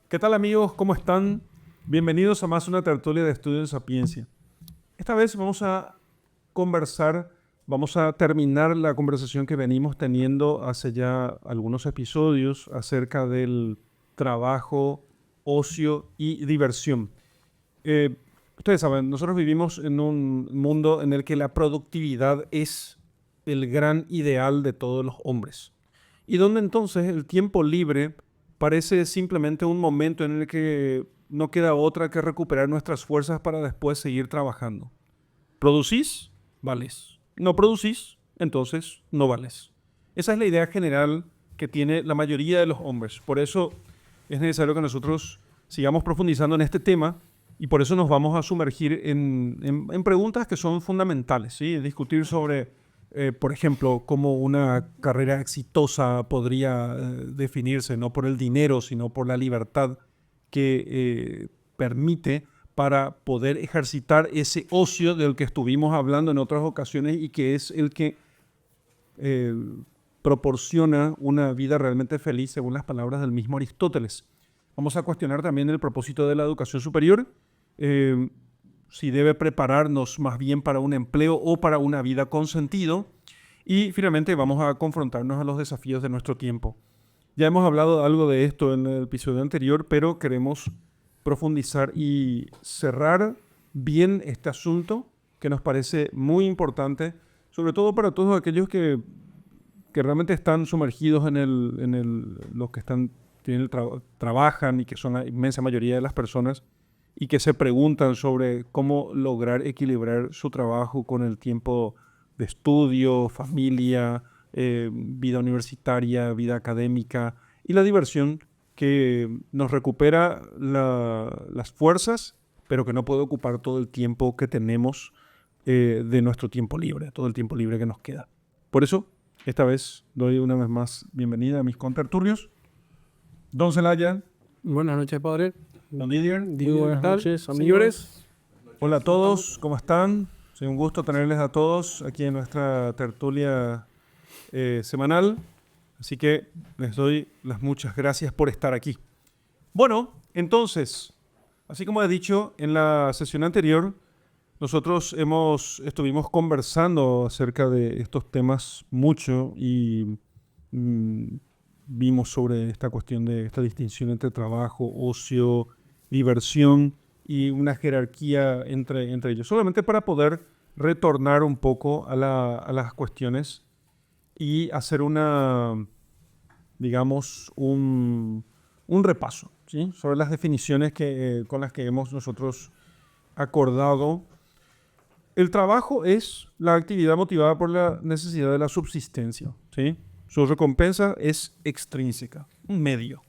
¿Qué tal amigos? ¿Cómo están? Bienvenidos a más una tertulia de Estudio en Sapiencia. Esta vez vamos a terminar la conversación que venimos teniendo hace ya algunos episodios acerca del trabajo, ocio y diversión. Ustedes saben, nosotros vivimos en un mundo en el que la productividad es el gran ideal de todos los hombres. Y donde entonces el tiempo libre parece simplemente un momento en el que no queda otra que recuperar nuestras fuerzas para después seguir trabajando. ¿Producís? Vales. ¿No producís? Entonces no vales. Esa es la idea general que tiene la mayoría de los hombres. Por eso es necesario que nosotros sigamos profundizando en este tema y por eso nos vamos a sumergir en preguntas que son fundamentales, ¿sí? Discutir sobre, por ejemplo, cómo una carrera exitosa podría definirse no por el dinero, sino por la libertad que permite para poder ejercitar ese ocio del que estuvimos hablando en otras ocasiones y que es el que eh, proporciona una vida realmente feliz, según las palabras del mismo Aristóteles. Vamos a cuestionar también el propósito de la educación superior, eh, si debe prepararnos más bien para un empleo o para una vida con sentido. Y finalmente vamos a confrontarnos a los desafíos de nuestro tiempo. Ya hemos hablado algo de esto en el episodio anterior, pero queremos profundizar y cerrar bien este asunto que nos parece muy importante, sobre todo para todos aquellos que realmente están sumergidos los que trabajan y que son la inmensa mayoría de las personas y que se preguntan sobre cómo lograr equilibrar su trabajo con el tiempo de estudio, familia, vida universitaria, vida académica y la diversión que nos recupera las fuerzas, pero que no puede ocupar todo el tiempo que tenemos de nuestro tiempo libre, todo el tiempo libre que nos queda. Por eso, esta vez doy una vez más bienvenida a mis contertulios. Don Celaya. Buenas noches, padre. Don Didier. Muy buenas noches, amigos. Hola a todos, ¿cómo están? Es un gusto tenerles a todos aquí en nuestra tertulia semanal. Así que les doy las muchas gracias por estar aquí. Bueno, entonces, así como he dicho en la sesión anterior, nosotros estuvimos conversando acerca de estos temas mucho y vimos sobre esta cuestión de esta distinción entre trabajo, ocio, diversión y una jerarquía entre ellos. Solamente para poder retornar un poco a las cuestiones y hacer digamos, un repaso, ¿sí? Sobre las definiciones con las que hemos nosotros acordado. El trabajo es la actividad motivada por la necesidad de la subsistencia, ¿sí? Su recompensa es extrínseca, un medio.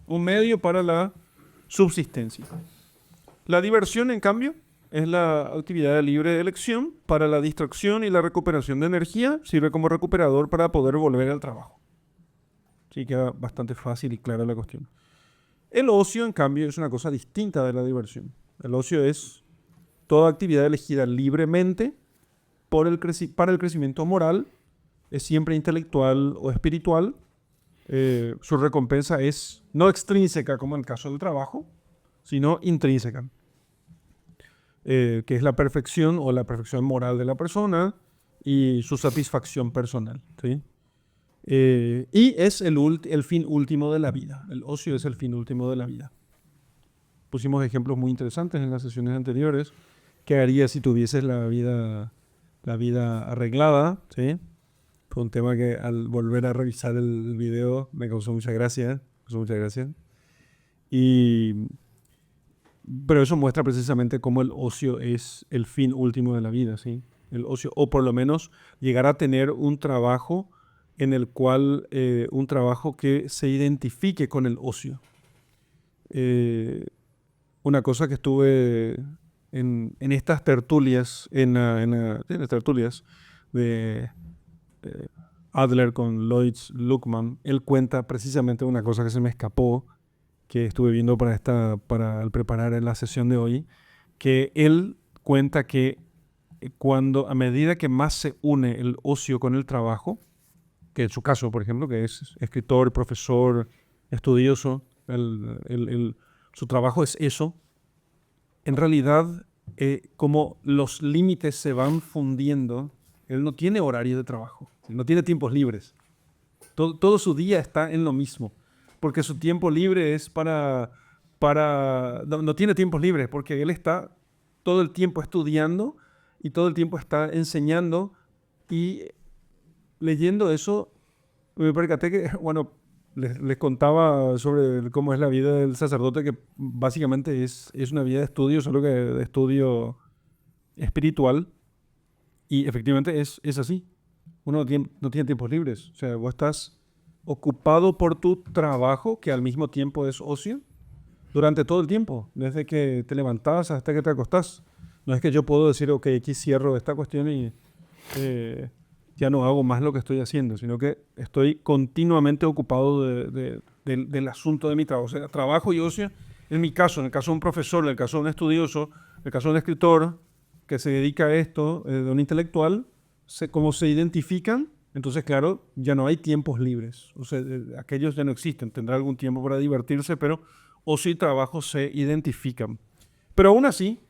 Un medio para la subsistencia. La diversión, en cambio, es la actividad de libre elección para la distracción y la recuperación de energía. Sirve como recuperador para poder volver al trabajo. Sí, queda bastante fácil y clara la cuestión. El ocio, en cambio, es una cosa distinta de la diversión. El ocio es toda actividad elegida libremente para el crecimiento moral, es siempre intelectual o espiritual. Su recompensa es no extrínseca como en el caso del trabajo, sino intrínseca, que es la perfección o la perfección moral de la persona y su satisfacción personal, ¿sí? Y es el fin último de la vida. El ocio es el fin último de la vida. Pusimos ejemplos muy interesantes en las sesiones anteriores. ¿Qué harías si tuvieses la vida arreglada? ¿Sí? Fue un tema que al volver a revisar el video me causó mucha gracia. Pero eso muestra precisamente cómo el ocio es el fin último de la vida, ¿sí? El ocio, o por lo menos llegar a tener un trabajo en el cual, un trabajo que se identifique con el ocio. Una cosa que estuve en estas tertulias, en las tertulias de Adler con Lloyd Luckman, él cuenta precisamente una cosa que se me escapó, que estuve viendo al preparar la sesión de hoy, que él cuenta que a medida que más se une el ocio con el trabajo, que en su caso, por ejemplo, que es escritor, profesor, estudioso, su trabajo es eso. En realidad, como los límites se van fundiendo, él no tiene horario de trabajo, no tiene tiempos libres. Todo su día está en lo mismo, porque su tiempo libre es no tiene tiempos libres, porque él está todo el tiempo estudiando y todo el tiempo está enseñando y leyendo eso. Me percaté que, bueno, les contaba sobre cómo es la vida del sacerdote, que básicamente es una vida de estudio, solo que de estudio espiritual, y efectivamente es así. Uno no tiene tiempos libres. O sea, vos estás ocupado por tu trabajo, que al mismo tiempo es ocio, durante todo el tiempo, desde que te levantás hasta que te acostás. No es que yo puedo decir, ok, aquí cierro esta cuestión y ya no hago más lo que estoy haciendo, sino que estoy continuamente ocupado del asunto de mi trabajo. O sea, trabajo y ocio, en mi caso, en el caso de un profesor, en el caso de un estudioso, en el caso de un escritor que se dedica a esto, de un intelectual, como se identifican, entonces, claro, ya no hay tiempos libres. O sea, aquellos ya no existen. Tendrá algún tiempo para divertirse, pero ocio y trabajo se identifican. Pero aún así,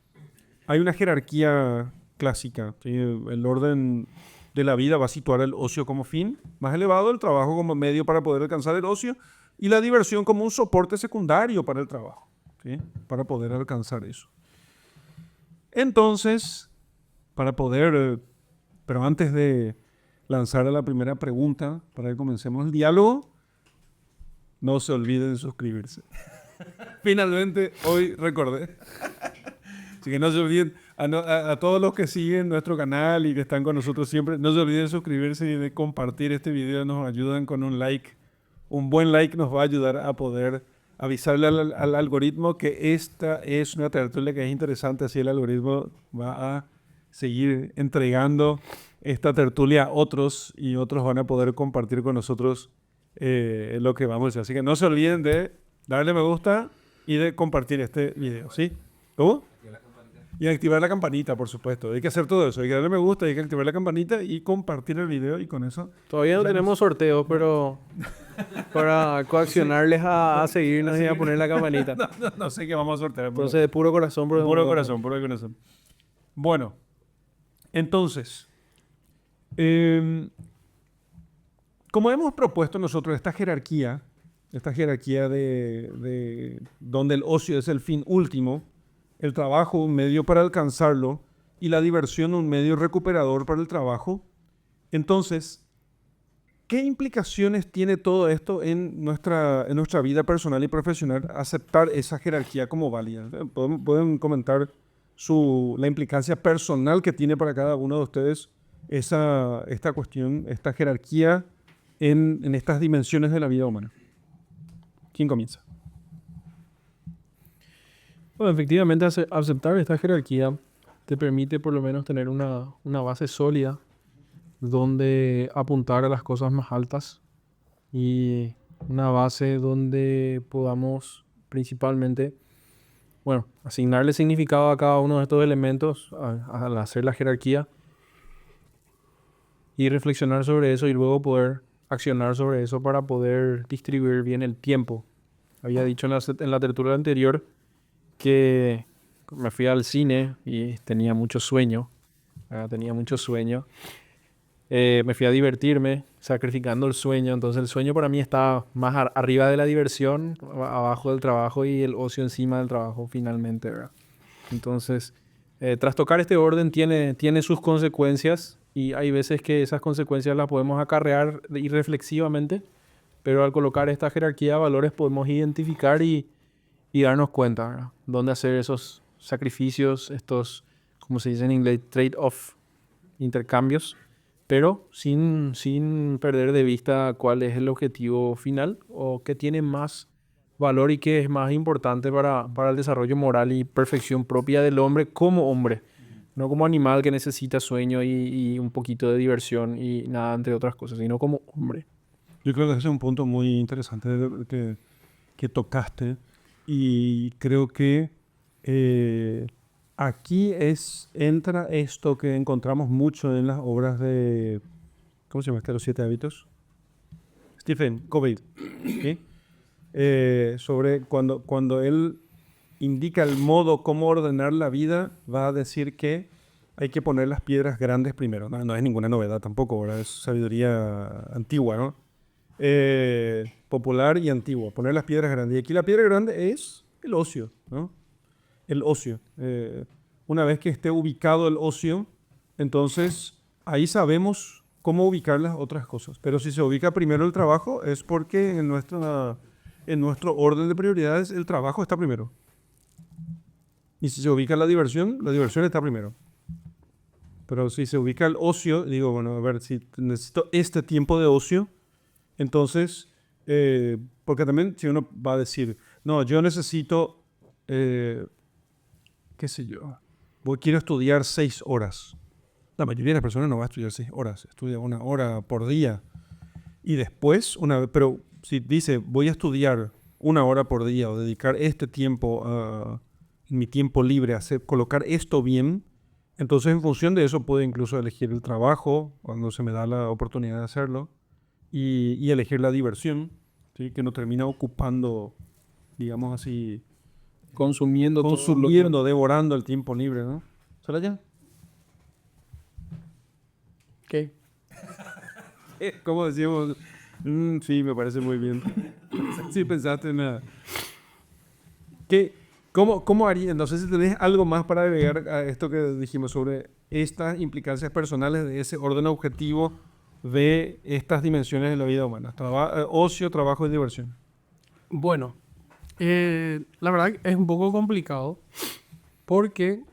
hay una jerarquía clásica, ¿sí? El orden de la vida va a situar el ocio como fin más elevado, el trabajo como medio para poder alcanzar el ocio y la diversión como un soporte secundario para el trabajo, ¿sí? Para poder alcanzar eso. Entonces, para poder, pero antes de lanzar a la primera pregunta, para que comencemos el diálogo, no se olviden de suscribirse. Finalmente, hoy recordé. Así que no se olviden, a todos los que siguen nuestro canal y que están con nosotros siempre, no se olviden de suscribirse y de compartir este video. Nos ayudan con un like. Un buen like nos va a ayudar a poder avisarle al algoritmo que esta es una tertulia que es interesante. Así el algoritmo va a seguir entregando esta tertulia a otros y otros van a poder compartir con nosotros lo que vamos a hacer. Así que no se olviden de darle me gusta y de compartir este video, ¿sí? ¿Cómo? Y activar la campanita, por supuesto. Hay que hacer todo eso. Hay que darle me gusta, hay que activar la campanita y compartir el video y con eso... Todavía no tenemos sorteo, pero para coaccionarles a seguirnos y a poner la campanita. No sé qué vamos a sortear. Entonces, de puro corazón, bro. Puro corazón, puro corazón. Bueno, entonces, como hemos propuesto nosotros esta jerarquía de donde el ocio es el fin último, el trabajo un medio para alcanzarlo y la diversión un medio recuperador para el trabajo. Entonces, ¿qué implicaciones tiene todo esto en nuestra vida personal y profesional aceptar esa jerarquía como válida? Pueden comentar la implicancia personal que tiene para cada uno de ustedes esta cuestión, esta jerarquía en estas dimensiones de la vida humana. ¿Quién comienza? Bueno, efectivamente, aceptar esta jerarquía te permite por lo menos tener una base sólida donde apuntar a las cosas más altas y una base donde podamos principalmente, bueno, asignarle significado a cada uno de estos elementos al hacer la jerarquía y reflexionar sobre eso y luego poder accionar sobre eso para poder distribuir bien el tiempo. Había dicho en la tertulia anterior que me fui al cine y tenía mucho sueño. Me fui a divertirme, sacrificando el sueño. Entonces el sueño para mí está más arriba de la diversión, abajo del trabajo y el ocio encima del trabajo finalmente, ¿verdad? Entonces, trastocar este orden tiene sus consecuencias y hay veces que esas consecuencias las podemos acarrear irreflexivamente, pero al colocar esta jerarquía de valores podemos identificar y darnos cuenta, ¿verdad? Dónde hacer esos sacrificios, estos, como se dice en inglés, trade-off, intercambios, pero sin perder de vista cuál es el objetivo final o qué tiene más valor y qué es más importante para el desarrollo moral y perfección propia del hombre como hombre, no como animal que necesita sueño y un poquito de diversión y nada, entre otras cosas, sino como hombre. Yo creo que ese es un punto muy interesante que tocaste y creo que aquí entra esto que encontramos mucho en las obras de, ¿cómo se llama? ¿Los 7 hábitos? Stephen Covey. ¿Sí? sobre cuando él indica el modo cómo ordenar la vida, va a decir que hay que poner las piedras grandes primero. No, no es ninguna novedad tampoco, ¿verdad? Es sabiduría antigua, ¿no? Popular y antigua. Poner las piedras grandes. Y aquí la piedra grande es el ocio, ¿no? El ocio. Una vez que esté ubicado el ocio, entonces ahí sabemos cómo ubicar las otras cosas. Pero si se ubica primero el trabajo, es porque en nuestro orden de prioridades el trabajo está primero. Y si se ubica la diversión está primero. Pero si se ubica el ocio, digo, bueno, a ver, si necesito este tiempo de ocio, entonces, porque también si uno va a decir, no, yo necesito, qué sé yo, quiero estudiar 6 horas. La mayoría de las personas no va a estudiar 6 horas, estudia 1 hora por día. Y después, pero si dice, voy a estudiar 1 hora por día o dedicar este tiempo mi tiempo libre a colocar esto bien, entonces en función de eso puedo incluso elegir el trabajo cuando se me da la oportunidad de hacerlo y elegir la diversión, ¿sí? Que no termina ocupando, digamos así, Consumiendo todo lo que... consumiendo, devorando el tiempo libre, ¿no? ¿Soraya? ¿Qué? ¿Cómo decíamos? Sí, me parece muy bien. Sí, pensaste en nada. ¿Cómo haría? No sé si tenés algo más para agregar a esto que dijimos sobre estas implicancias personales de ese orden objetivo de estas dimensiones de la vida humana. Ocio, trabajo y diversión. Bueno, la verdad que es un poco complicado porque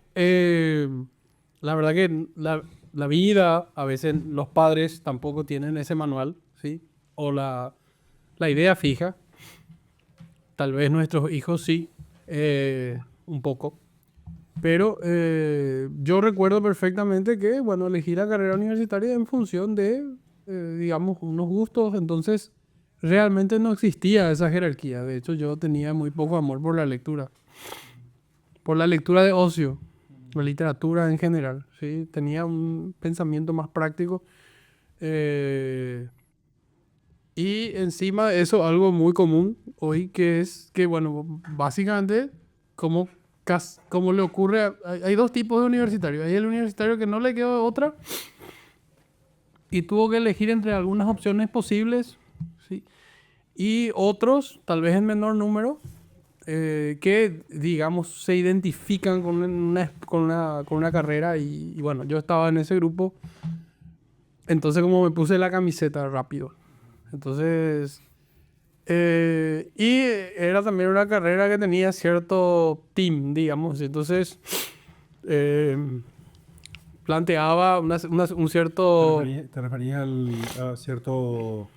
la verdad que la vida, a veces los padres tampoco tienen ese manual, ¿sí? O la idea fija. Tal vez nuestros hijos sí, un poco. Pero yo recuerdo perfectamente que, bueno, elegí la carrera universitaria en función de, digamos, unos gustos. Entonces, realmente no existía esa jerarquía. De hecho, yo tenía muy poco amor por la lectura. Por la lectura de ocio, la literatura en general, ¿sí? Tenía un pensamiento más práctico. Y encima de eso, algo muy común hoy, que es que, bueno, básicamente, como, como le ocurre, hay dos tipos de universitarios. Hay el universitario que no le quedó otra y tuvo que elegir entre algunas opciones posibles, ¿sí? Y otros, tal vez en menor número, que, digamos, se identifican con una carrera y, bueno, yo estaba en ese grupo, entonces como me puse la camiseta rápido. Entonces, y era también una carrera que tenía cierto team, digamos, entonces planteaba un cierto... ¿Te referías a cierto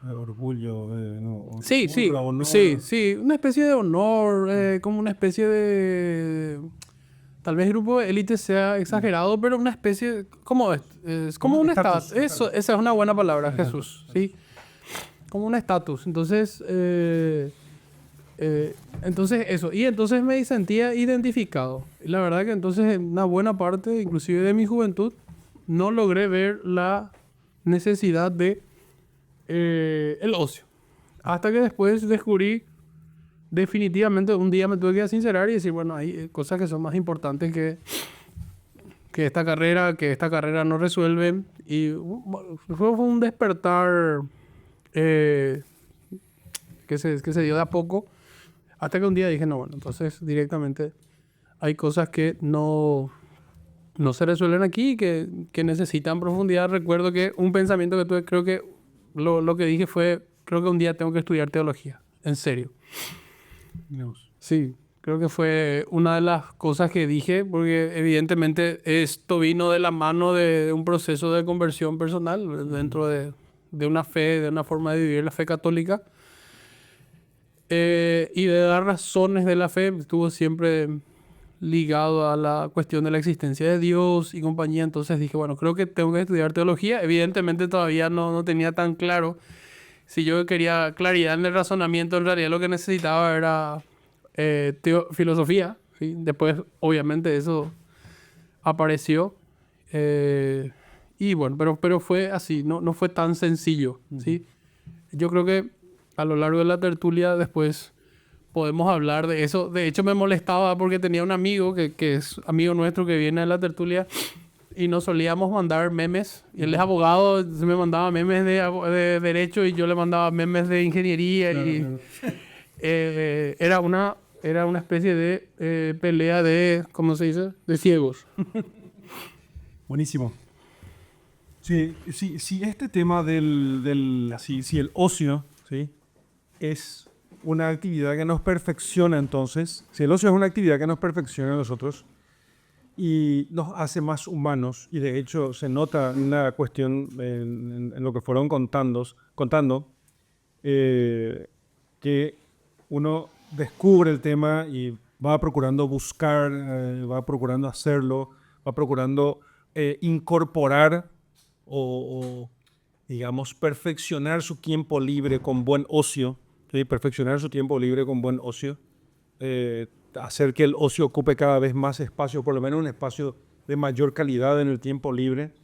orgullo? No, Sí, sí, honor. sí, una especie de honor, como una especie de... Tal vez el grupo de élite sea exagerado, pero una especie... ¿Cómo es? Es como un estatus. Esa es una buena palabra, Jesús, ¿sí? Como un estatus. Entonces, entonces eso. Y entonces me sentía identificado. Y la verdad que entonces en una buena parte, inclusive de mi juventud, no logré ver la necesidad de el ocio. Hasta que después descubrí, definitivamente, un día me tuve que sincerar y decir, bueno, hay cosas que son más importantes que esta carrera no resuelve. Y fue un despertar que se dio de a poco, hasta que un día dije, no, bueno, entonces directamente hay cosas que no se resuelven aquí y que necesitan profundidad. Recuerdo que un pensamiento que tuve, creo que lo que dije fue, creo que un día tengo que estudiar teología, en serio. Dios. Sí, creo que fue una de las cosas que dije, porque evidentemente esto vino de la mano de un proceso de conversión personal dentro de una fe, de una forma de vivir la fe católica. Y de dar razones de la fe, estuvo siempre ligado a la cuestión de la existencia de Dios y compañía. Entonces dije, bueno, creo que tengo que estudiar teología. Evidentemente todavía no tenía tan claro. Si yo quería claridad en el razonamiento, en realidad lo que necesitaba era filosofía, ¿sí? Después, obviamente, eso apareció. Y bueno, pero fue así, no fue tan sencillo, ¿sí? Yo creo que a lo largo de la tertulia después podemos hablar de eso. De hecho, me molestaba porque tenía un amigo que es amigo nuestro que viene a la tertulia y nos solíamos mandar memes. Y él es abogado, se me mandaba memes de derecho y yo le mandaba memes de ingeniería. Era una especie de pelea de, ¿cómo se dice? De ciegos. Buenísimo. Sí, sí, sí, este tema si el ocio, ¿sí? Es una actividad que nos perfecciona, entonces, si el ocio es una actividad que nos perfecciona a nosotros y nos hace más humanos, y de hecho se nota una cuestión en lo que fueron contando, que uno descubre el tema y va procurando buscar, va procurando hacerlo, va procurando incorporar o, digamos, perfeccionar su tiempo libre con buen ocio, ¿sí? Perfeccionar su tiempo libre con buen ocio, hacer que el ocio ocupe cada vez más espacio, por lo menos un espacio de mayor calidad en el tiempo libre.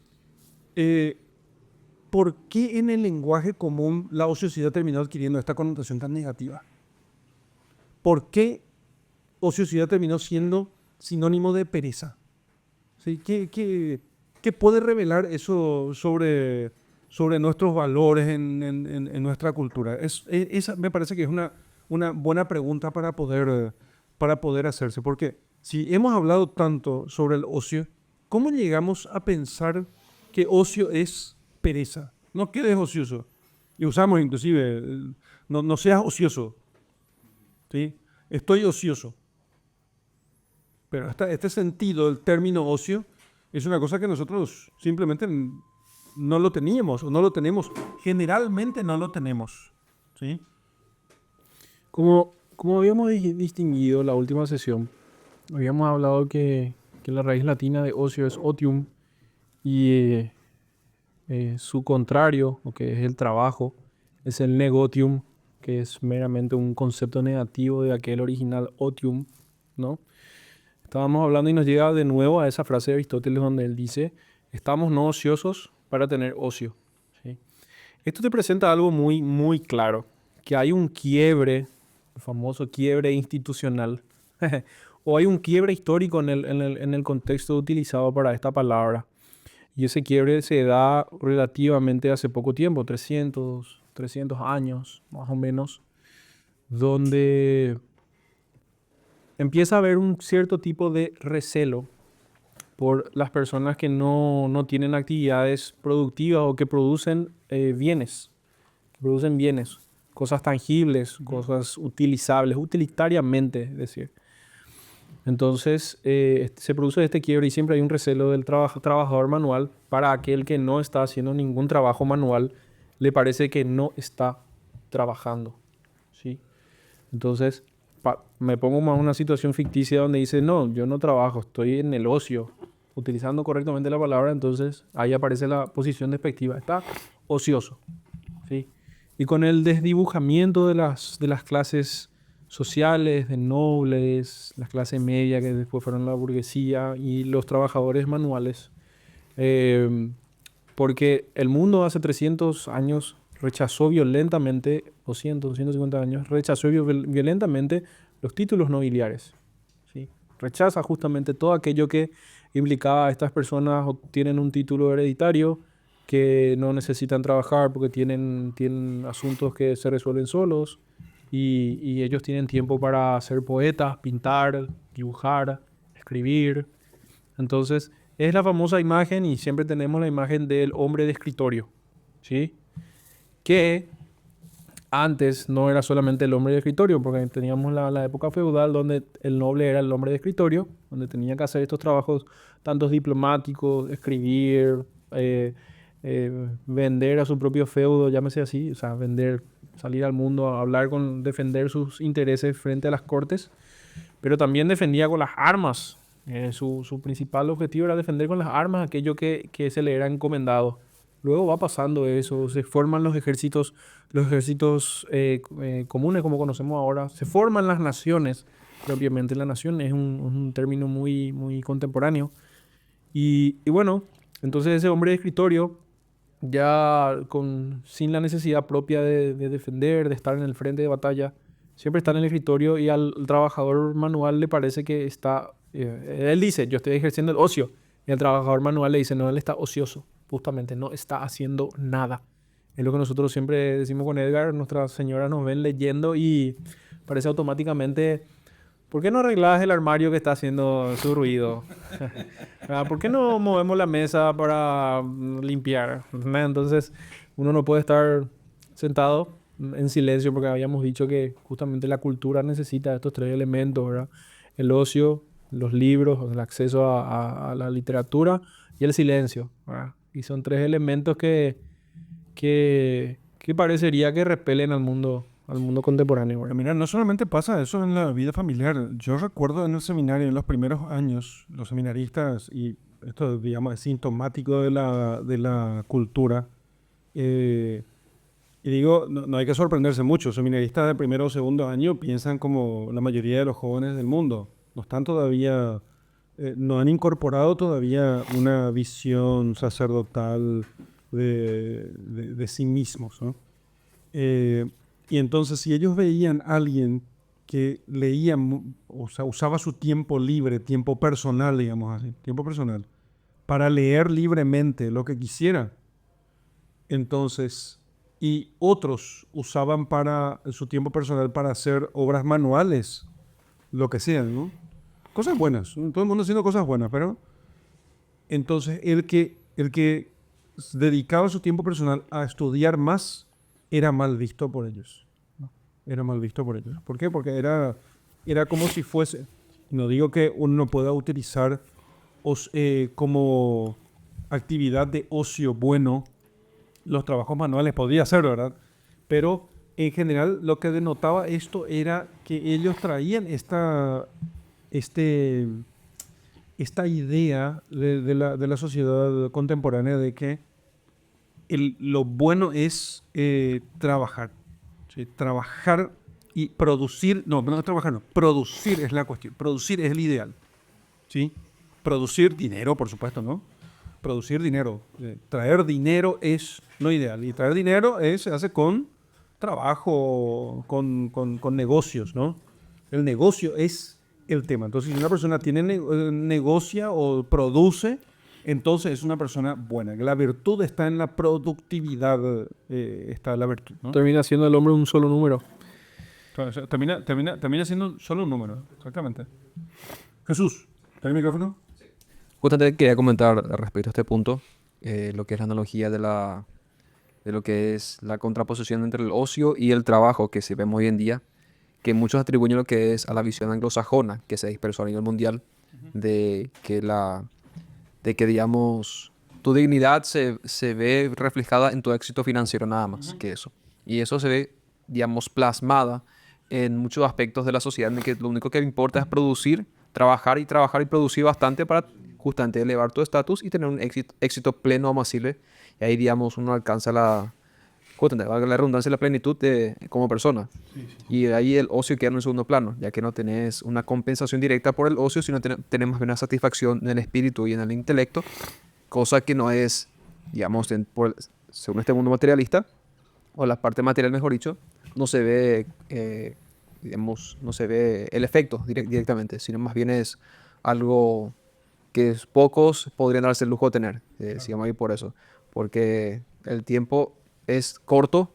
¿Por qué en el lenguaje común la ociosidad terminó adquiriendo esta connotación tan negativa? ¿Por qué ociosidad terminó siendo sinónimo de pereza? ¿Sí? ¿Qué puede revelar eso sobre nuestros valores en nuestra cultura? Esa me parece que es una buena pregunta para poder hacerse, porque si hemos hablado tanto sobre el ocio, ¿cómo llegamos a pensar que ocio es pereza? No quedes ocioso. Y usamos inclusive, no seas ocioso. ¿Sí? Estoy ocioso. Pero este sentido del término ocio es una cosa que nosotros simplemente no lo teníamos o no lo tenemos. Generalmente no lo tenemos. ¿Sí? Como habíamos distinguido la última sesión, habíamos hablado que la raíz latina de ocio es otium y su contrario, o que es el trabajo, es el negotium, que es meramente un concepto negativo de aquel original otium, ¿no? Estábamos hablando y nos llega de nuevo a esa frase de Aristóteles donde él dice, estamos no ociosos para tener ocio, ¿sí? Esto te presenta algo muy, muy claro, que hay un quiebre, el famoso quiebre institucional, o hay un quiebre histórico en el contexto utilizado para esta palabra. Y ese quiebre se da relativamente hace poco tiempo, 300 años más o menos, donde empieza a haber un cierto tipo de recelo por las personas que no tienen actividades productivas o que producen bienes, cosas tangibles, cosas utilizables, utilitariamente, es decir. Entonces se produce este quiebre y siempre hay un recelo del trabajador manual. Para aquel que no está haciendo ningún trabajo manual, le parece que no está trabajando, ¿sí? Entonces me pongo en una situación ficticia donde dice, no, yo no trabajo, estoy en el ocio, utilizando correctamente la palabra, entonces ahí aparece la posición despectiva, está ocioso, ¿sí? Y con el desdibujamiento de las clases sociales, de nobles, las clases medias que después fueron la burguesía y los trabajadores manuales, porque el mundo hace 300 años rechazó violentamente, 200, 150 años, rechazó violentamente los títulos nobiliares, ¿sí? Rechaza justamente todo aquello que implicaba a estas personas obtienen un título hereditario, que no necesitan trabajar porque tienen asuntos que se resuelven solos y ellos tienen tiempo para ser poetas, pintar, dibujar, escribir. Entonces, es la famosa imagen y siempre tenemos la imagen del hombre de escritorio, ¿sí? Que antes no era solamente el hombre de escritorio, porque teníamos la época feudal donde el noble era el hombre de escritorio, donde tenía que hacer estos trabajos tantos diplomáticos, escribir, vender a su propio feudo, llámese así, o sea, vender, salir al mundo a hablar defender sus intereses frente a las cortes, pero también defendía con las armas. Su principal objetivo era defender con las armas aquello que se le era encomendado. Luego va pasando eso, se forman los ejércitos comunes como conocemos ahora, se forman las naciones, propiamente la nación es un término muy, muy contemporáneo. Y bueno, entonces ese hombre de escritorio ya sin la necesidad propia de defender, de estar en el frente de batalla, siempre está en el escritorio y al trabajador manual le parece que está, él dice, yo estoy ejerciendo el ocio, y el trabajador manual le dice, no, él está ocioso, justamente, no está haciendo nada. Es lo que nosotros siempre decimos con Edgar, nuestras señoras nos ven leyendo y parece automáticamente, ¿por qué no arreglas el armario que está haciendo su ruido? ¿Por qué no movemos la mesa para limpiar? Entonces, uno no puede estar sentado en silencio porque habíamos dicho que justamente la cultura necesita estos tres elementos, ¿verdad? El ocio, los libros, el acceso a la literatura y el silencio, ¿verdad? Y son tres elementos que parecería que repelen al mundo contemporáneo, Pero ¿verdad? mira, no solamente pasa eso en la vida familiar. Yo recuerdo en el seminario, en los primeros años, los seminaristas, y esto, digamos, es sintomático de la cultura. Y digo, no hay que sorprenderse mucho. Seminaristas de primero o segundo año piensan como la mayoría de los jóvenes del mundo. No están todavía, no han incorporado todavía una visión sacerdotal de sí mismos, ¿no? Eh, y entonces, si ellos veían a alguien que leía, o sea, usaba su tiempo libre, tiempo personal, digamos así, tiempo personal, para leer libremente lo que quisiera, entonces, y otros usaban para su tiempo personal para hacer obras manuales, lo que sea, ¿no? Cosas buenas, ¿no? Todo el mundo haciendo cosas buenas, pero entonces el que dedicaba su tiempo personal a estudiar más era mal visto por ellos. Era mal visto por ellos. ¿Por qué? Porque era como si fuese, no digo que uno no pueda utilizar como actividad de ocio bueno los trabajos manuales, podría ser, ¿verdad? Pero en general lo que denotaba esto era que ellos traían este, esta idea de la sociedad contemporánea de que lo bueno es trabajar. ¿Sí? Trabajar y producir, no trabajar, no, producir es la cuestión, producir es el ideal. ¿Sí? Producir dinero, por supuesto, ¿no? Producir dinero. Traer dinero es lo ideal. Y traer dinero se hace con trabajo, con negocios, ¿no? El negocio es el tema. Entonces, si una persona negocia o produce, entonces es una persona buena. La virtud está en la productividad, está la virtud, ¿no? Termina siendo el hombre un solo número. Entonces, termina siendo solo un número, exactamente. Jesús, ¿está el micrófono? Justamente quería comentar respecto a este punto, lo que es la analogía de lo que es la contraposición entre el ocio y el trabajo que se ve hoy en día, que muchos atribuyen lo que es a la visión anglosajona que se dispersó a nivel mundial, de que digamos, tu dignidad se ve reflejada en tu éxito financiero nada más que eso. Y eso se ve, digamos, plasmada en muchos aspectos de la sociedad, en que lo único que importa es producir, trabajar y producir bastante para justamente elevar tu estatus y tener un éxito pleno o masible. Y ahí, digamos, uno alcanza justamente, valga la redundancia, la plenitud como persona. Y de ahí el ocio queda en un segundo plano, ya que no tenés una compensación directa por el ocio, sino tenés más bien una satisfacción en el espíritu y en el intelecto, cosa que no es, digamos, según este mundo materialista, o la parte material, mejor dicho, no se ve, digamos, no se ve el efecto directamente, sino más bien es algo que pocos podrían darse el lujo de tener, digamos ahí por eso, porque el tiempo es corto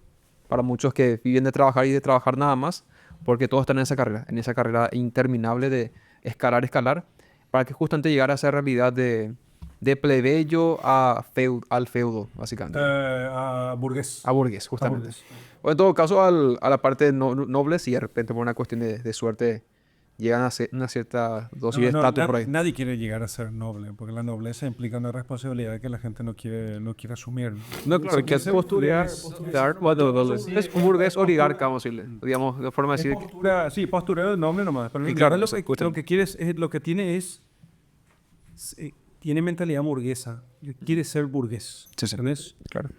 para muchos que viven de trabajar y de trabajar nada más, porque todos están en esa carrera interminable de escalar, para que justamente llegar a esa realidad de plebeyo al feudo, básicamente. A burgués. A burgués, justamente. burgués. O en todo caso, a la parte de nobles, y de repente por una cuestión de suerte llegan a una cierta dosis de estatus por ahí. Nadie quiere llegar a ser noble, porque la nobleza implica una responsabilidad que la gente no quiere asumir. No, claro, que Esa posturear, es un burgués oligarca, vamos a decirle, digamos, de forma de Es decir que... postura, sí, postureo de nombre nomás. Pero Y claro, lo que quiere lo que tiene tiene mentalidad burguesa. Quiere ser burgués. Sí, sí. ¿Entendés? Claro.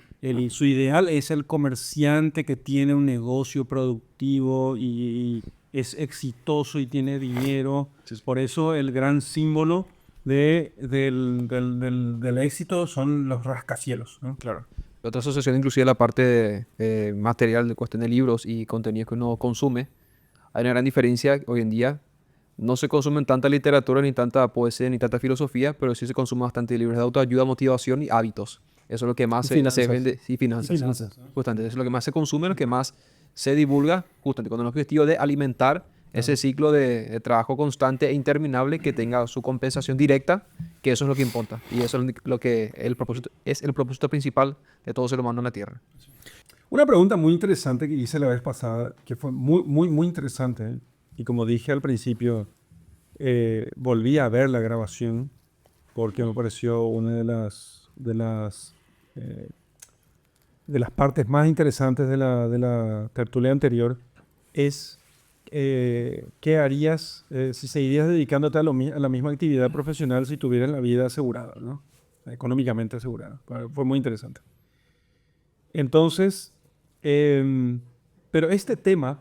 Su ideal es el comerciante que tiene un negocio productivo y es exitoso y tiene dinero. Sí, sí. Por eso el gran símbolo del éxito son los rascacielos, ¿no? Claro. Otra asociación, inclusive la parte material de cuestión de libros y contenidos que uno consume, hay una gran diferencia hoy en día. No se consumen tanta literatura, ni tanta poesía, ni tanta filosofía, pero sí se consume bastante libros de autoayuda, motivación y hábitos. Eso es lo que más Y se finanzas. vende. Y finanzas. Y finanzas. Justamente, eso es lo que más se consume, lo que más se divulga, justamente con el objetivo de alimentar ese ciclo de trabajo constante e interminable que tenga su compensación directa, que eso es lo que importa. Y eso es lo que es el propósito principal de todo ser humano en la Tierra. Una pregunta muy interesante que hice la vez pasada, que fue muy interesante, ¿eh? Y como dije al principio, volví a ver la grabación porque me pareció una de las partes más interesantes de la tertulia anterior, es qué harías si seguirías dedicándote a la misma actividad profesional si tuvieras la vida asegurada, ¿no? Económicamente asegurada. Fue muy interesante. Entonces, pero este tema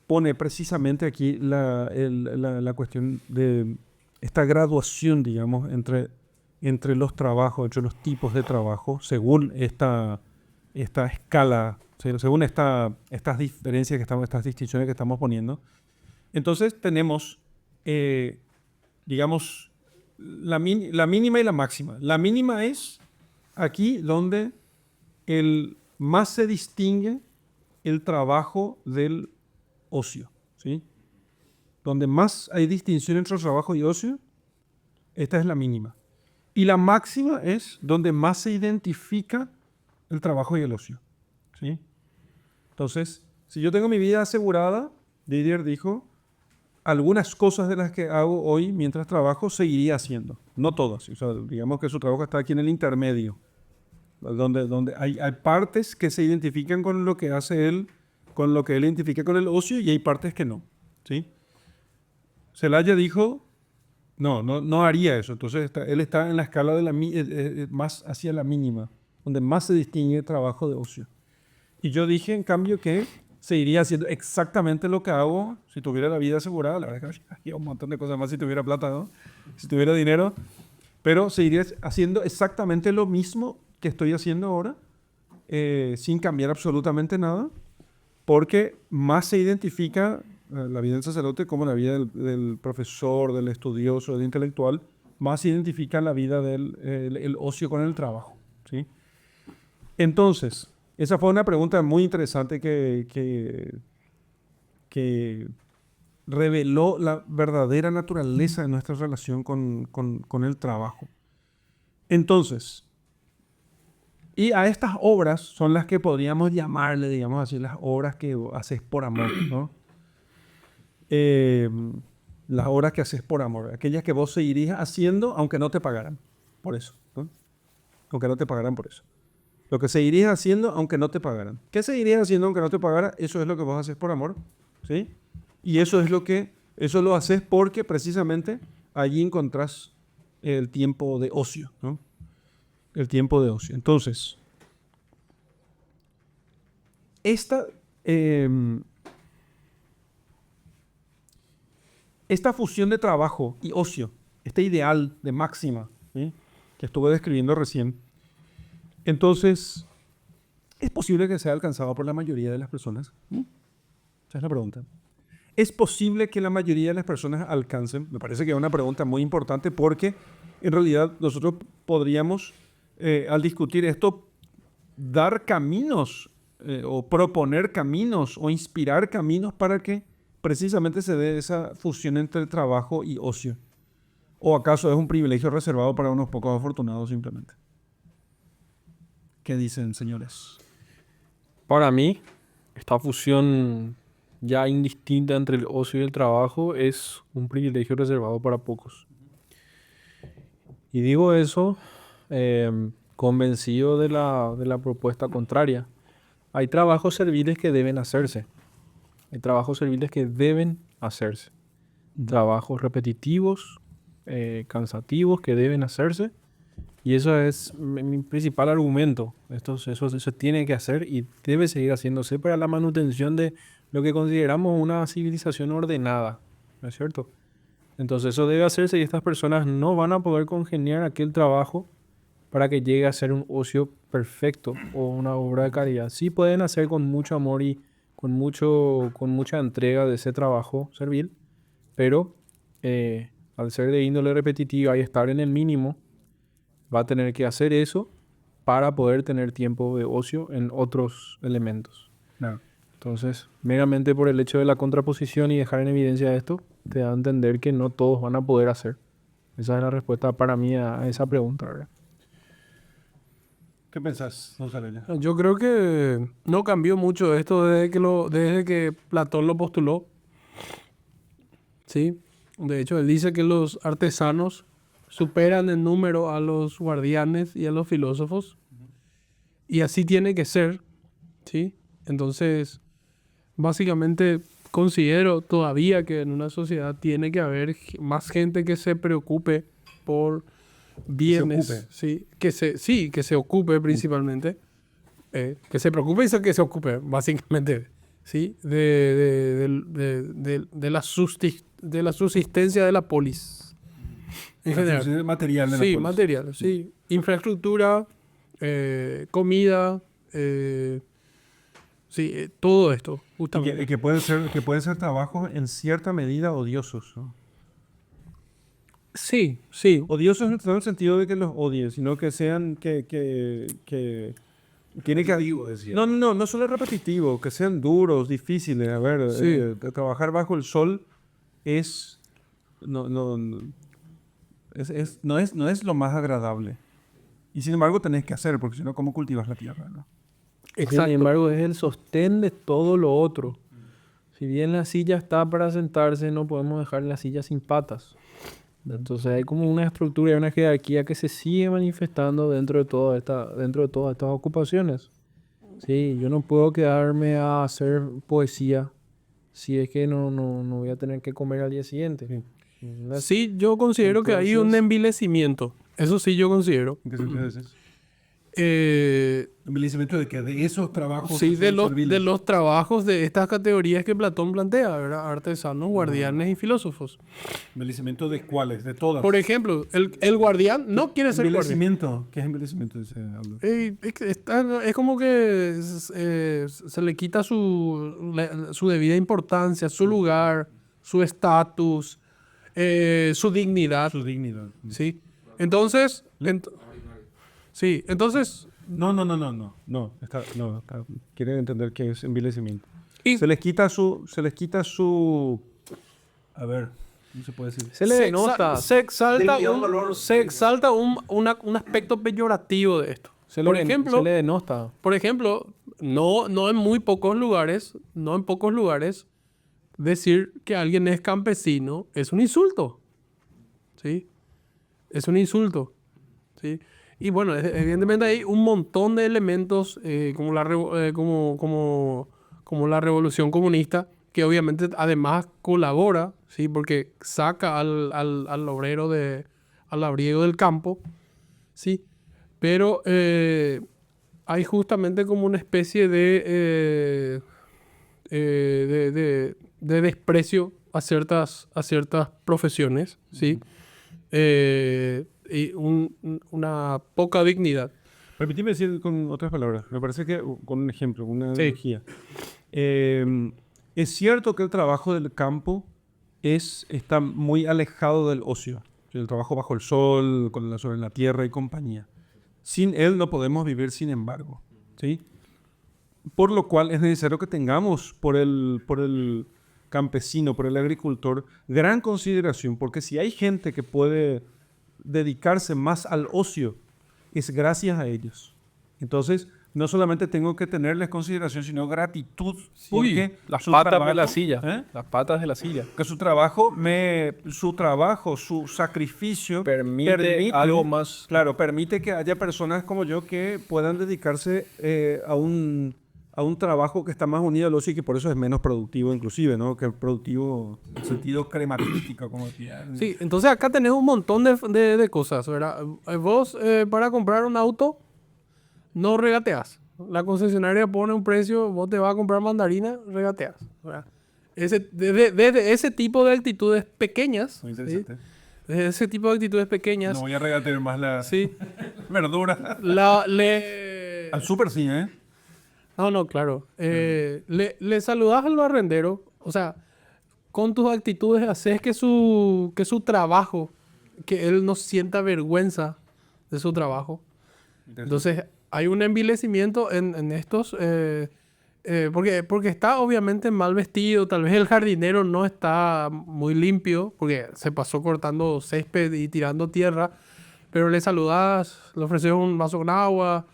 pone precisamente aquí la cuestión de esta graduación, digamos, entre los trabajos, entre los tipos de trabajo, según esta escala, según estas diferencias estas distinciones que estamos poniendo. Entonces tenemos, digamos, la mínima y la máxima. La mínima es aquí donde más se distingue el trabajo del ocio, ¿sí? Donde más hay distinción entre trabajo y ocio, esta es la mínima. Y la máxima es donde más se identifica el trabajo y el ocio, ¿sí? Entonces, si yo tengo mi vida asegurada, Didier dijo, algunas cosas de las que hago hoy mientras trabajo seguiría haciendo. No todas. O sea, digamos que su trabajo está aquí en el intermedio, donde hay partes que se identifican con lo que hace él, con lo que él identifica con el ocio, y hay partes que no, ¿sí? Celaya dijo, no haría eso. Entonces él está en la escala de más hacia la mínima, donde más se distingue el trabajo de ocio. Y yo dije, en cambio, que seguiría haciendo exactamente lo que hago si tuviera la vida asegurada. La verdad es que haría un montón de cosas más si tuviera plata, ¿no? Si tuviera dinero. Pero seguiría haciendo exactamente lo mismo que estoy haciendo ahora, sin cambiar absolutamente nada, porque más se identifica la vida del sacerdote como la vida del profesor, del estudioso, del intelectual, más se identifica la vida del el ocio con el trabajo, ¿sí? Entonces, esa fue una pregunta muy interesante que reveló la verdadera naturaleza de nuestra relación con el trabajo. Entonces, y a estas obras son las que podríamos llamarle, digamos así, las obras que haces por amor, ¿no? Las obras que haces por amor, aquellas que vos seguirías haciendo aunque no te pagaran por eso, ¿no? Aunque no te pagaran por eso. Lo que seguirías haciendo aunque no te pagaran. ¿Qué seguirías haciendo aunque no te pagara? Eso es lo que vos haces por amor, ¿sí? Y eso lo haces porque precisamente allí encontrás el tiempo de ocio, ¿no? El tiempo de ocio. Entonces, esta fusión de trabajo y ocio, este ideal de máxima, ¿sí?, que estuve describiendo recién, entonces, ¿es posible que sea alcanzado por la mayoría de las personas? Esa es la pregunta. ¿Es posible que la mayoría de las personas alcancen? Me parece que es una pregunta muy importante porque en realidad nosotros podríamos, al discutir esto, dar caminos o proponer caminos o inspirar caminos para que precisamente se dé esa fusión entre trabajo y ocio. ¿O acaso es un privilegio reservado para unos pocos afortunados simplemente? ¿Qué dicen, señores? Para mí, esta fusión ya indistinta entre el ocio y el trabajo es un privilegio reservado para pocos. Y digo eso convencido de la propuesta contraria. Hay trabajos serviles que deben hacerse. Hay trabajos serviles que deben hacerse. Trabajos repetitivos, cansativos que deben hacerse. Y eso es mi principal argumento. Eso tiene que hacer y debe seguir haciéndose para la manutención de lo que consideramos una civilización ordenada, ¿no es cierto? Entonces eso debe hacerse y estas personas no van a poder congeniar aquel trabajo para que llegue a ser un ocio perfecto o una obra de calidad. Sí pueden hacer con mucho amor y con mucha entrega de ese trabajo servil, pero al ser de índole repetitiva y estar en el mínimo, va a tener que hacer eso para poder tener tiempo de ocio en otros elementos. Claro. Entonces, meramente por el hecho de la contraposición y dejar en evidencia esto, te da a entender que no todos van a poder hacer. Esa es la respuesta para mí a esa pregunta, ¿verdad? ¿Qué pensás, Gonzalo? Yo creo que no cambió mucho esto desde que Platón lo postuló. Sí. De hecho, él dice que los artesanos superan en número a los guardianes y a los filósofos. Y así tiene que ser. ¿Sí? Entonces, básicamente considero todavía que en una sociedad tiene que haber más gente que se preocupe por bienes. ocupe. Sí, que se ocupe principalmente. Que se preocupe y que se ocupe, básicamente. ¿Sí? De la subsistencia de la polis. En general. Material de la Sí, polis. material, sí. Infraestructura, comida, sí, todo esto, Y justamente. que pueden ser trabajos en cierta medida odiosos, ¿no? Sí, sí. Odiosos no en el sentido de que los odies, sino que sean que tiene que no solo repetitivo, que sean duros, difíciles. A ver, Sí. Trabajar bajo el sol es no es lo más agradable. Y sin embargo tenés que hacer, porque si no, ¿cómo cultivas la tierra, no? Sin embargo, es el sostén de todo lo otro. Si bien la silla está para sentarse, no podemos dejar la silla sin patas. Entonces hay como una estructura y una jerarquía que se sigue manifestando dentro de todas estas ocupaciones. Sí, yo no puedo quedarme a hacer poesía si es que no voy a tener que comer al día siguiente. Sí, yo considero que hay un Entonces- envilecimiento. Eso sí yo considero. ¿En qué sentido es eso? Eh, Envejecimiento de que de esos trabajos sí, que son serviles. de los trabajos de estas categorías que Platón plantea, ¿verdad? Artesanos, guardianes y filósofos. ¿Envejecimiento de cuáles? De todas. Por ejemplo, el guardián no quiere ser guardián. Envejecimiento. ¿Qué es envejecimiento? Es como que se le quita su debida importancia, su lugar, su estatus, su dignidad. Su dignidad. ¿Sí? Entonces, sí, entonces, Quieren entender qué es envilecimiento. y Se les quita su. A ver, ¿cómo se puede decir? Se le denota. se exalta un aspecto peyorativo de esto. Se Por le ejemplo, denota. no en muy pocos lugares, decir que alguien es campesino es un insulto. ¿Sí? Es un insulto. ¿Sí? Y bueno, evidentemente hay un montón de elementos como la revolución comunista que obviamente además colabora, ¿sí? Porque saca al obrero al labriego del campo, ¿sí? Pero hay justamente como una especie de desprecio a ciertas profesiones, ¿sí? Y una poca dignidad. Permíteme decir con otras palabras. Me parece que con un ejemplo, una Sí. analogía. Es cierto que el trabajo del campo está muy alejado del ocio. El trabajo bajo el sol, sobre la tierra y compañía. Sin él no podemos vivir, sin embargo. ¿Sí? Por lo cual es necesario que tengamos por el campesino, por el agricultor, gran consideración, porque si hay gente que puede dedicarse más al ocio, es gracias a ellos. Entonces, no solamente tengo que tenerles consideración, sino gratitud. Porque las su patas de trabajo- la silla. ¿Eh? Las patas de la silla. Que su sacrificio Permite algo más. Claro, permite que haya personas como yo que puedan dedicarse a un trabajo que está más unido al ocio y que por eso es menos productivo inclusive, ¿no? Que productivo en sentido crematístico, como decía. Sí, entonces acá tenés un montón de cosas, ¿verdad? Vos para comprar un auto no regateas. La concesionaria pone un precio, vos te vas a comprar mandarina, regateas, ¿verdad? Desde ese tipo de actitudes pequeñas, Muy ¿sí? interesante. Desde ese tipo de actitudes pequeñas, No voy a regatear más la... sí, Verdura. le... Al súper sí, ¿eh? No, claro. Le saludás al barrendero, o sea, con tus actitudes haces que su trabajo, que él no sienta vergüenza de su trabajo. Entonces, hay un envilecimiento en estos, porque está obviamente mal vestido, tal vez el jardinero no está muy limpio, porque se pasó cortando césped y tirando tierra, pero le saludás, le ofreces un vaso con agua,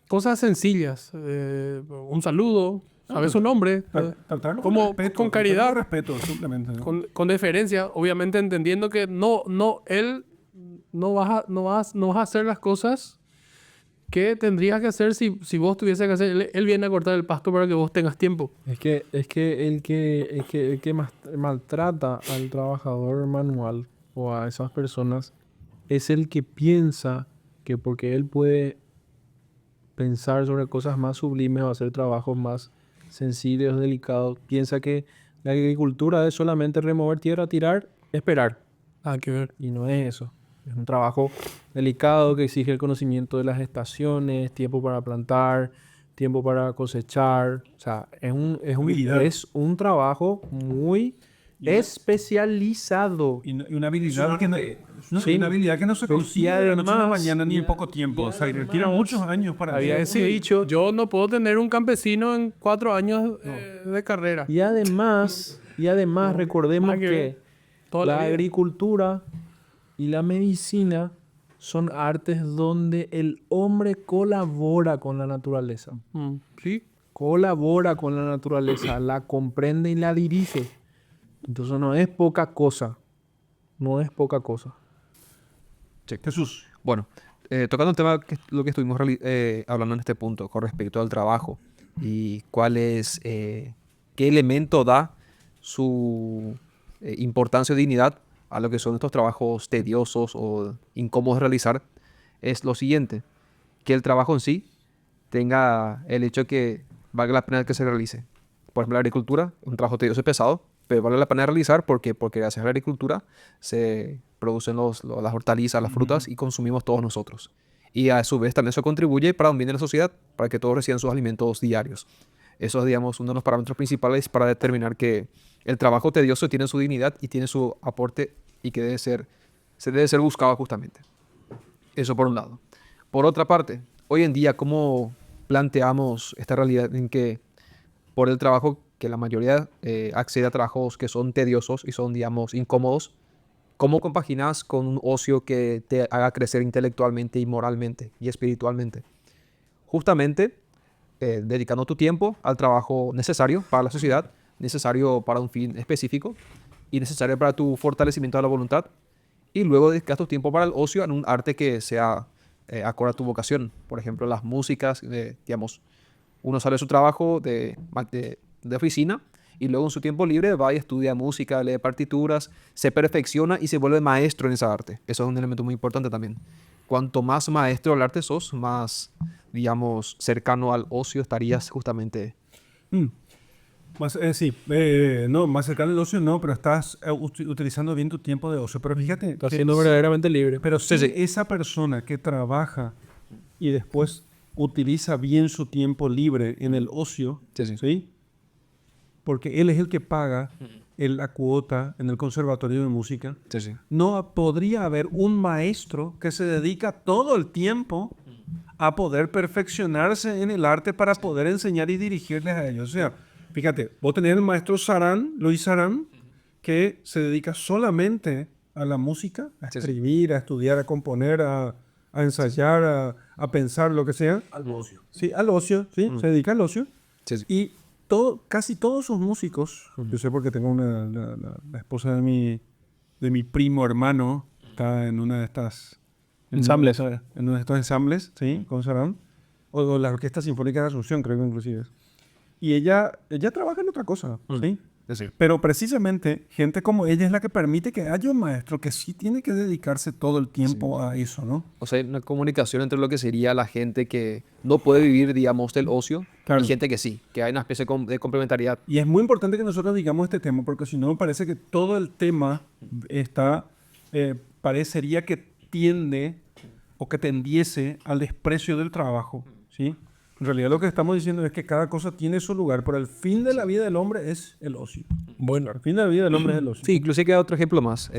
cosas sencillas, un saludo, sabes su nombre, Tratarlo como con caridad, con respeto, simplemente, ¿no? con deferencia, obviamente entendiendo que él no vas a hacer las cosas que tendrías que hacer si vos tuviese que hacer. Él viene a cortar el pasto para que vos tengas tiempo. Es que el que maltrata al trabajador manual o a esas personas es el que piensa que porque él puede pensar sobre cosas más sublimes o hacer trabajos más sensibles o delicados, piensa que la agricultura es solamente remover tierra, tirar, esperar. Nada que ver. Y no es eso. Es un trabajo delicado que exige el conocimiento de las estaciones, tiempo para plantar, tiempo para cosechar. O sea, Habilidad. es un trabajo muy especializado. Y una habilidad que no, Sí. una habilidad que no se Pero consigue y de la noche a la además- mañana ni en y poco tiempo. O sea, además- requiere muchos años para había eso. ese dicho. Yo no puedo tener un campesino en 4 años de carrera. Y además recordemos nada que que ver. Toda la la vida. agricultura y la medicina son artes donde el hombre colabora con la naturaleza. Sí. Colabora con la naturaleza, la comprende y la dirige. Entonces no es poca cosa. No es poca cosa. Jesús. Bueno, tocando un tema lo que estuvimos hablando en este punto con respecto al trabajo y cuál es, qué elemento da su importancia o dignidad a lo que son estos trabajos tediosos o incómodos de realizar, es lo siguiente, que el trabajo en sí tenga el hecho que valga la pena que se realice. Por ejemplo, la agricultura, un trabajo tedioso y pesado, pero vale la pena realizar porque gracias a la agricultura se producen las hortalizas, las frutas y consumimos todos nosotros. Y a su vez también eso contribuye para un bien de la sociedad, para que todos reciban sus alimentos diarios. Eso es, digamos, uno de los parámetros principales para determinar que el trabajo tedioso tiene su dignidad y tiene su aporte y que se debe ser buscado justamente. Eso por un lado. Por otra parte, hoy en día, ¿cómo planteamos esta realidad en que por el trabajo, que la mayoría accede a trabajos que son tediosos y son, digamos, incómodos, cómo compaginas con un ocio que te haga crecer intelectualmente y moralmente y espiritualmente? Justamente dedicando tu tiempo al trabajo necesario para la sociedad, necesario para un fin específico y necesario para tu fortalecimiento de la voluntad, y luego dedicas tu tiempo para el ocio en un arte que sea acorde a tu vocación. Por ejemplo, las músicas, digamos, uno sale de su trabajo de oficina y luego en su tiempo libre va y estudia música, lee partituras, se perfecciona y se vuelve maestro en esa arte. Eso es un elemento muy importante también. Cuanto más maestro del arte sos, más, digamos, cercano al ocio estarías justamente. Más, sí, no, más cercano al ocio no, pero estás utilizando bien tu tiempo de ocio. Pero fíjate, Está que siendo verdaderamente libre. pero Sí, si sí. esa persona que trabaja y después utiliza bien su tiempo libre en el ocio, Sí, sí. ¿sí? Porque él es el que paga la cuota en el conservatorio de música. Sí, sí. No podría haber un maestro que se dedica todo el tiempo a poder perfeccionarse en el arte para poder enseñar y dirigirles a ellos. O sea, fíjate, vos tenés el maestro Sarán, Luis Sarán, que se dedica solamente a la música, a Sí, sí. escribir, a estudiar, a componer, a ensayar, a pensar, lo que sea. Al ocio. Sí, al ocio, sí, se dedica al ocio. Sí, sí. Y casi todos sus músicos, yo sé porque tengo la esposa de mi primo hermano, está en una de estas... Ensambles. En uno de estos ensambles, sí, con Sarán. O la Orquesta Sinfónica de Asunción, creo que inclusive es. Y ella trabaja en otra cosa, ¿sí? Sí, sí. Pero precisamente gente como ella es la que permite que haya un maestro que sí tiene que dedicarse todo el tiempo a eso, ¿no? O sea, hay una comunicación entre lo que sería la gente que no puede vivir, digamos, del ocio Claro. y gente que sí, que hay una especie de complementariedad. Y es muy importante que nosotros digamos este tema, porque si no me parece que todo el tema está, parecería que tiende o que tendiese al desprecio del trabajo, ¿sí? En realidad lo que estamos diciendo es que cada cosa tiene su lugar, pero el fin de la vida del hombre es el ocio. Bueno. El fin de la vida del hombre es el ocio. Sí, inclusive queda otro ejemplo más,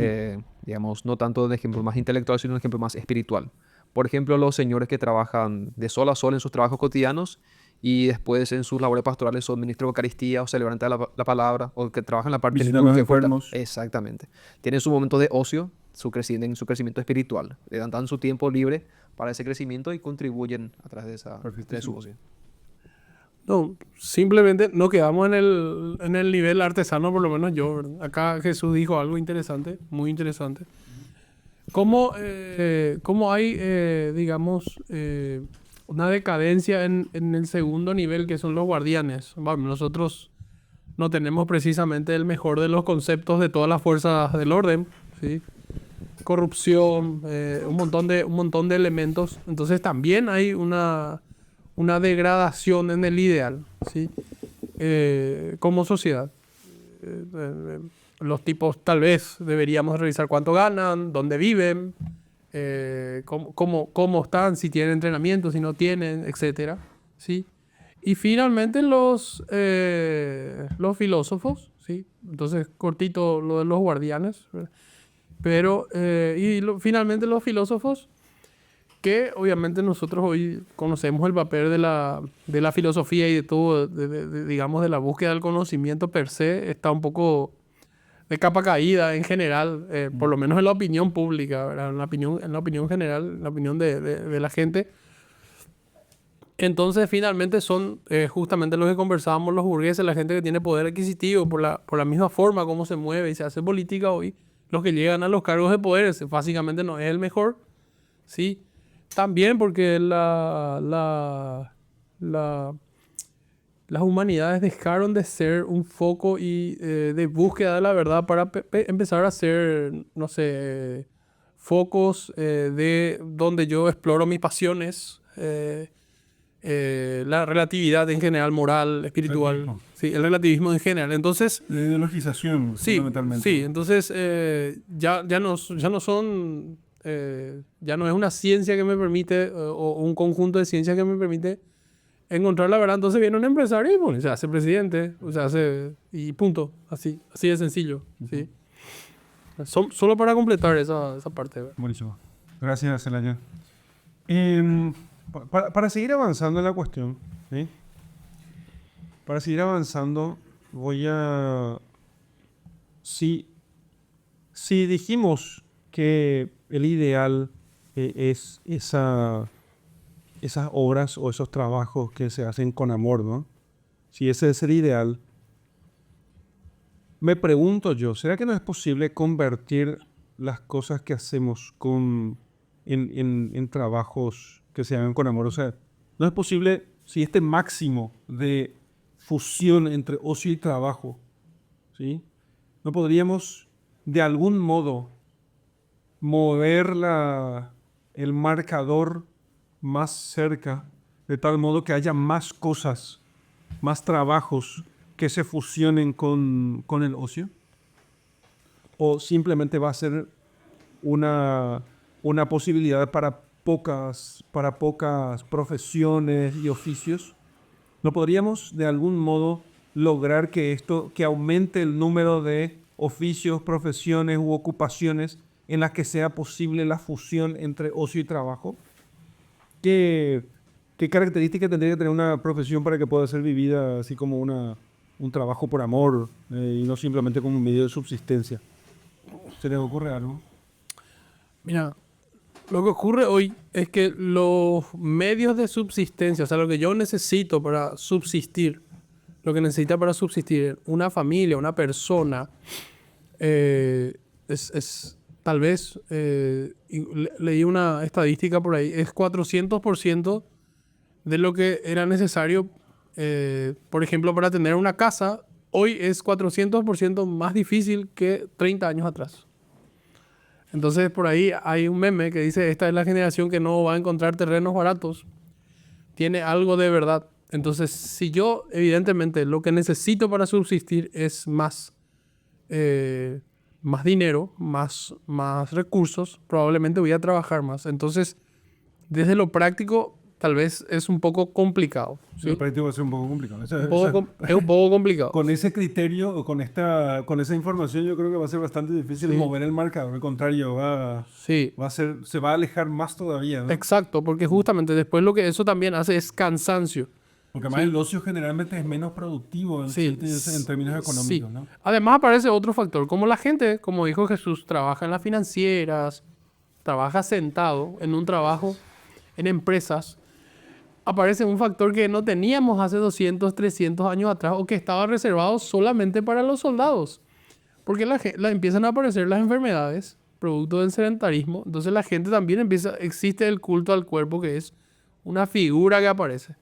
digamos, no tanto de ejemplo más intelectual, sino un ejemplo más espiritual. Por ejemplo, los señores que trabajan de sol a sol en sus trabajos cotidianos y después en sus labores pastorales son ministros de Eucaristía o celebrantes de la palabra, o que trabajan en la parte Visitan a los litúrgica. enfermos. Exactamente. Tienen su momento de ocio, en su crecimiento espiritual. Le dan su tiempo libre para ese crecimiento y contribuyen a través de su ocio. No, simplemente no quedamos en el nivel artesano, por lo menos yo, ¿verdad? Acá Jesús dijo algo interesante, muy interesante. ¿Cómo hay, digamos, una decadencia en el segundo nivel, que son los guardianes? Bueno, nosotros no tenemos precisamente el mejor de los conceptos de todas las fuerzas del orden, ¿sí? Corrupción, un montón de elementos. Entonces también hay una degradación en el ideal, ¿sí? Como sociedad. Los tipos tal vez deberíamos revisar cuánto ganan, dónde viven, cómo están, si tienen entrenamiento, si no tienen, etcétera, ¿sí? Y finalmente los filósofos, ¿sí? Entonces, cortito lo de los guardianes, ¿verdad? Pero, finalmente los filósofos, que obviamente nosotros hoy conocemos el papel de la filosofía y de todo, digamos, de la búsqueda del conocimiento per se, está un poco de capa caída en general, por lo menos en la opinión pública, ¿verdad? En la opinión general, en la opinión de la gente. Entonces, finalmente son justamente los que conversábamos, los burgueses, la gente que tiene poder adquisitivo, por la misma forma como se mueve y se hace política hoy, los que llegan a los cargos de poder, ese básicamente no es el mejor, ¿sí? También porque las humanidades dejaron de ser un foco de búsqueda de la verdad para empezar a ser, no sé, focos de donde yo exploro mis pasiones, la relatividad en general, moral, espiritual. Relativismo. Sí, el relativismo en general. Entonces, La ideologización, sí, fundamentalmente. sí. Entonces, ya no son... ya no es una ciencia que me permite, o un conjunto de ciencias que me permite encontrar la verdad. Entonces viene un empresario y bueno, se hace presidente, o sea, y punto, así de sencillo, ¿sí? Solo para completar esa parte, ¿verdad? Buenísimo. Gracias, Celaya. Para seguir avanzando en la cuestión, ¿sí? Para seguir avanzando, voy a... Si dijimos que el ideal es esas obras o esos trabajos que se hacen con amor, ¿no? Si ese es el ideal, me pregunto yo, ¿será que no es posible convertir las cosas que hacemos en trabajos que se hagan con amor? O sea, ¿no es posible si este máximo de fusión entre ocio y trabajo, ¿sí? ¿No podríamos de algún modo mover el marcador más cerca, de tal modo que haya más cosas, más trabajos que se fusionen con el ocio? ¿O simplemente va a ser una posibilidad para pocas profesiones y oficios? ¿No podríamos de algún modo lograr que aumente el número de oficios, profesiones u ocupaciones en las que sea posible la fusión entre ocio y trabajo? ¿Qué características tendría que tener una profesión para que pueda ser vivida así como un trabajo por amor y no simplemente como un medio de subsistencia? ¿Se les ocurre algo? Mira, lo que ocurre hoy es que los medios de subsistencia, o sea, lo que yo necesito para subsistir, lo que necesita para subsistir una familia, una persona, es tal vez, leí una estadística por ahí, es 400% de lo que era necesario, por ejemplo, para tener una casa. Hoy es 400% más difícil que 30 años atrás. Entonces, por ahí hay un meme que dice, esta es la generación que no va a encontrar terrenos baratos. Tiene algo de verdad. Entonces, si yo, evidentemente, lo que necesito para subsistir es más dinero, más recursos, probablemente voy a trabajar más. Entonces, desde lo práctico tal vez es un poco complicado. ¿sí? El práctico va a ser un poco complicado. Es un poco complicado. Con ese criterio o con esa información, yo creo que va a ser bastante difícil Sí. mover el marcador. Al contrario, Sí, se va a alejar más todavía, ¿no? exacto, porque justamente después lo que eso también hace es cansancio. Porque además el ocio generalmente es menos productivo Sí, en términos económicos, sí. ¿no? Además aparece otro factor, como la gente, como dijo Jesús, trabaja en las financieras, trabaja sentado en un trabajo, en empresas, aparece un factor que no teníamos hace 200, 300 años atrás o que estaba reservado solamente para los soldados. Porque empiezan a aparecer las enfermedades, producto del sedentarismo. Entonces la gente también existe el culto al cuerpo que es una figura que aparece.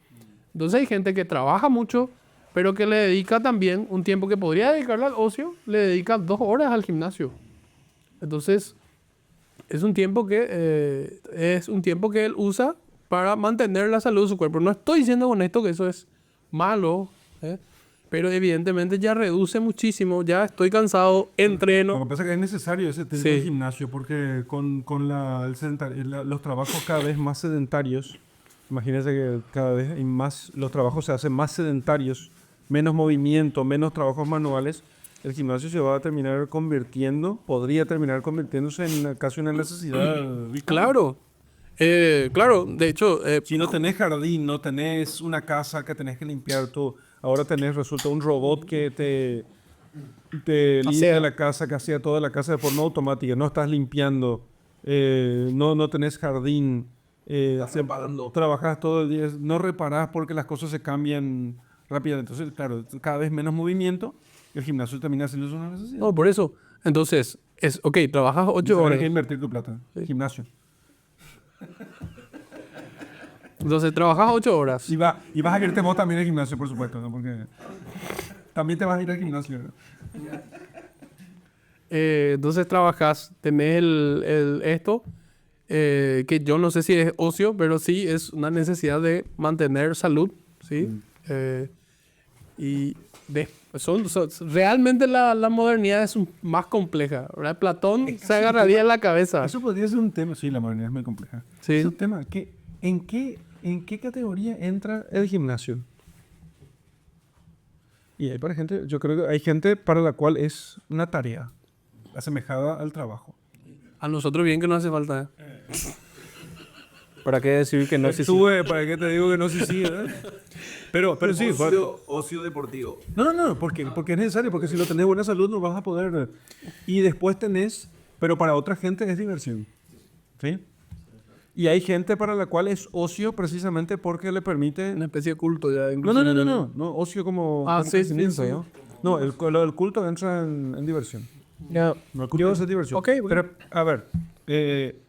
Entonces hay gente que trabaja mucho, pero que le dedica también un tiempo que podría dedicarle al ocio, le dedica 2 horas al gimnasio. Entonces es un tiempo que él usa para mantener la salud de su cuerpo. No estoy diciendo con esto que eso es malo, ¿eh? Pero evidentemente ya reduce muchísimo, ya estoy cansado, Lo entreno. que pasa es que es necesario ese tiempo Sí. de gimnasio porque con los trabajos cada vez más sedentarios, imagínense que cada vez hay más, los trabajos se hacen más sedentarios, menos movimiento, menos trabajos manuales, el gimnasio se va a podría terminar convirtiéndose en casi una necesidad vital. Claro, de hecho, Si no tenés jardín, no tenés una casa que tenés que limpiar tú, ahora resulta un robot que te limpia la casa, que hacía toda la casa de forma automática, no estás limpiando, no tenés jardín, trabajas todo el día, no reparás porque las cosas se cambian rápidamente. Entonces, claro, cada vez menos movimiento, el gimnasio termina siendo una necesidad. no, por eso. Entonces, trabajas 8 Tienes horas. que invertir tu plata, gimnasio. Entonces, trabajas 8 horas. Y vas a quererte vos también al gimnasio, por supuesto, ¿no? Porque también te vas a ir al gimnasio, ¿no? Entonces trabajas, tenés esto, que yo no sé si es ocio, pero sí es una necesidad de mantener salud, ¿sí? Y realmente la modernidad es más compleja, ¿verdad? Platón se agarraría en la cabeza. Eso podría ser un tema, sí, la modernidad es muy compleja. Sí. Es un tema, ¿en qué categoría entra el gimnasio? Y hay yo creo que hay gente para la cual es una tarea asemejada al trabajo. A nosotros bien que no hace falta. ¿Para qué decir que no? ¿Para qué te digo que no sí, ¿verdad? Pero sí. Ocio deportivo. No, porque es necesario, porque si no tenés buena salud no vas a poder. Y después pero para otra gente es diversión. ¿Sí? Y hay gente para la cual es ocio precisamente porque le permite. Una especie de culto ya. No, ocio como. Ah, como sí, crecimiento, sí. ¿no? No, lo del culto entra en diversión. Ya, No, el culto es diversión. Ok. Pero, a ver.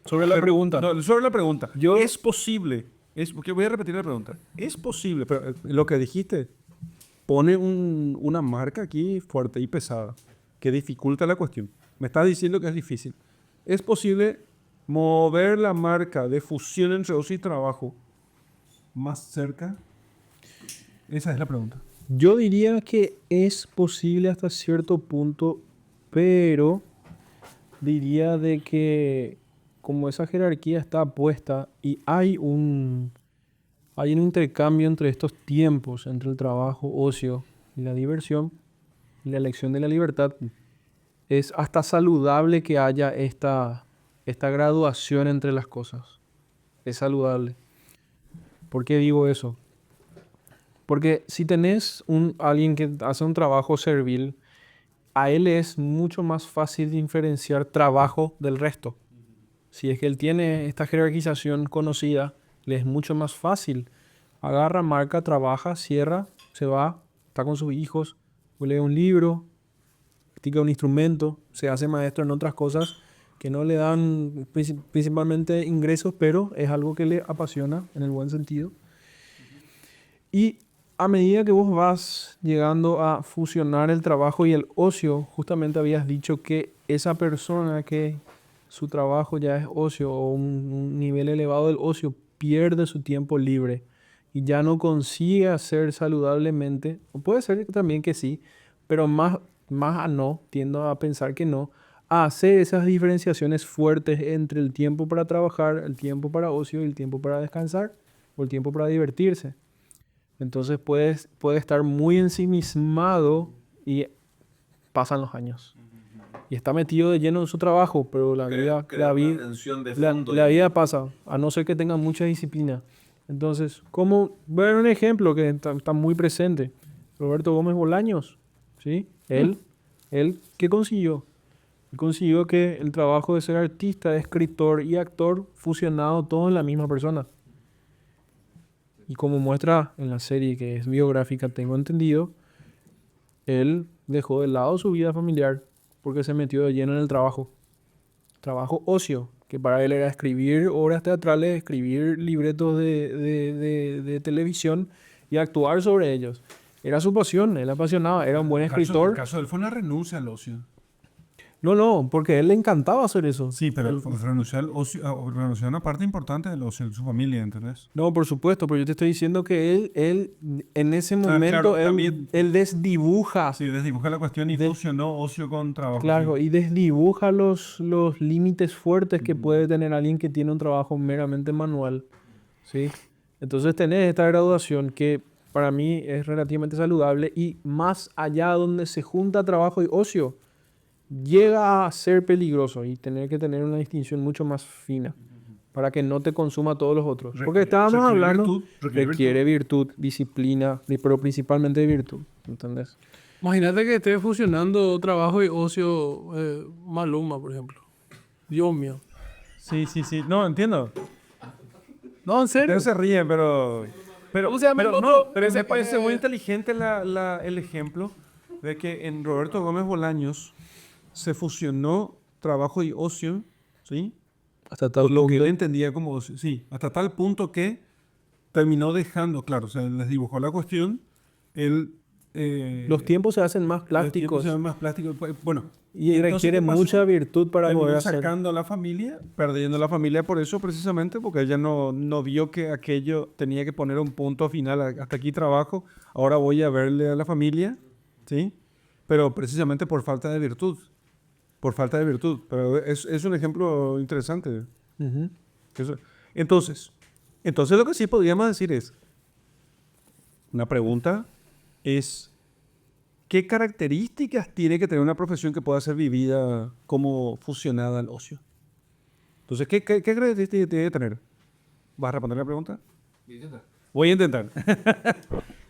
Sobre la pregunta. No, sobre la pregunta. Es posible. Porque voy a repetir la pregunta. Es posible, pero lo que dijiste pone una marca aquí fuerte y pesada que dificulta la cuestión. Me estás diciendo que es difícil. ¿Es posible mover la marca de fusión entre ocio y trabajo más cerca? Esa es la pregunta. Yo diría que es posible hasta cierto punto, pero diría de que como esa jerarquía está puesta y hay un intercambio entre estos tiempos, entre el trabajo, ocio y la diversión, y la elección de la libertad, es hasta saludable que haya esta graduación entre las cosas. Es saludable. ¿Por qué digo eso? Porque si tenés alguien que hace un trabajo servil, a él es mucho más fácil diferenciar trabajo del resto. Si es que él tiene esta jerarquización conocida, le es mucho más fácil. Agarra, marca, trabaja, cierra, se va, está con sus hijos, lee un libro, practica un instrumento, se hace maestro en otras cosas que no le dan principalmente ingresos, pero es algo que le apasiona en el buen sentido. Y a medida que vos vas llegando a fusionar el trabajo y el ocio, justamente habías dicho que esa persona que su trabajo ya es ocio o un nivel elevado del ocio pierde su tiempo libre y ya no consigue hacer saludablemente, o puede ser también que sí, pero más a no, tiendo a pensar que no, hace esas diferenciaciones fuertes entre el tiempo para trabajar, el tiempo para ocio y el tiempo para descansar o el tiempo para divertirse. Entonces puede estar muy ensimismado y pasan los años. Y está metido de lleno en su trabajo, pero la vida pasa, a no ser que tenga mucha disciplina. Entonces, como voy a dar un ejemplo que está muy presente. Roberto Gómez Bolaños, ¿sí? Él, ¿qué consiguió? Él consiguió que el trabajo de ser artista, escritor y actor fusionado todo en la misma persona. Y como muestra en la serie que es biográfica, tengo entendido, él dejó de lado su vida familiar porque se metió de lleno en el trabajo. Trabajo ocio, que para él era escribir obras teatrales, escribir libretos de televisión y actuar sobre ellos. Era su pasión, él apasionaba, era un buen escritor. El caso de él fue una renuncia al ocio. No, porque a él le encantaba hacer eso. Sí, pero renunció al ocio, renunció a una parte importante del ocio de su familia, ¿entendés? No, por supuesto, pero yo te estoy diciendo que él en ese momento, claro, también. él desdibuja. Sí, desdibuja la cuestión y fusionó ocio con trabajo. Claro, Sí. y desdibuja los límites fuertes que puede tener alguien que tiene un trabajo meramente manual, ¿sí? Entonces tenés esta graduación que para mí es relativamente saludable y más allá donde se junta trabajo y ocio, llega a ser peligroso y tener que tener una distinción mucho más fina para que no te consuma todos los otros. Porque estábamos hablando, requiere virtud, disciplina, pero principalmente virtud, ¿entendés? Imagínate que esté fusionando trabajo y ocio, Maluma, por ejemplo. Dios mío. Sí. No, entiendo. No, en serio. Ustedes se ríen, pero ¿Cómo se llama el otro? no, pero me parece muy inteligente el ejemplo de que en Roberto Gómez Bolaños se fusionó trabajo y ocio, ¿sí? Hasta tal Lo que punto. él entendía como ocio, sí, hasta tal punto que terminó dejando, claro, o sea, les dibujó la cuestión, él... Los tiempos se hacen más los tiempos plásticos se ven más plásticos, bueno. y entonces, requiere ¿qué pasó? mucha virtud para Terminó poder hacer. sacando a la familia, perdiendo la familia por eso precisamente, porque ella no vio que aquello tenía que poner un punto final, hasta aquí trabajo, ahora voy a verle a la familia, ¿sí? Pero precisamente por falta de virtud, pero es un ejemplo interesante. Ujú. Entonces lo que sí podríamos decir es, una pregunta es, ¿qué características tiene que tener una profesión que pueda ser vivida como fusionada al ocio? Entonces, ¿qué características tiene que tener? ¿Vas a responder la pregunta? Voy a intentar.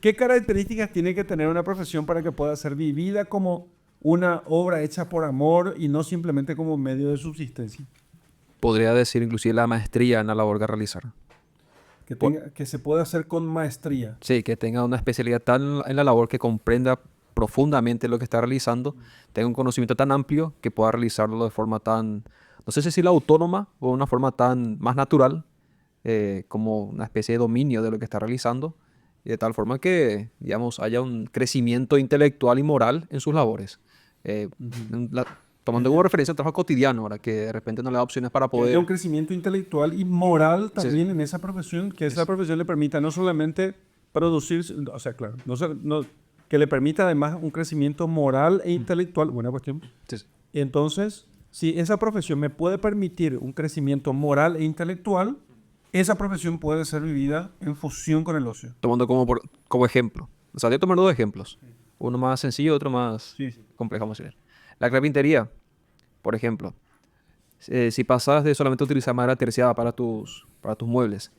¿Qué características tiene que tener una profesión para que pueda ser vivida como una obra hecha por amor y no simplemente como medio de subsistencia? Podría decir inclusive la maestría en la labor que realizar. Que se pueda hacer con maestría. Sí, que tenga una especialidad tan en la labor que comprenda profundamente lo que está realizando, tenga un conocimiento tan amplio que pueda realizarlo de forma tan, no sé si decirlo autónoma o de una forma tan más natural, como una especie de dominio de lo que está realizando, y de tal forma que, digamos, haya un crecimiento intelectual y moral en sus labores. Tomando como referencia el trabajo cotidiano, ahora que de repente no le da opciones para Que haya poder... un crecimiento intelectual y moral también en esa profesión, que esa profesión le permita no solamente producir, o sea, claro, que le permita además un crecimiento moral e intelectual, buena cuestión. Sí, sí. Entonces, si esa profesión me puede permitir un crecimiento moral e intelectual, esa profesión puede ser vivida en fusión con el ocio. Tomando como ejemplo. O sea, voy a tomar dos ejemplos. Uno más sencillo, otro más complejo, vamos a decir. La carpintería, por ejemplo. Si pasas de solamente utilizar madera terciada para tus muebles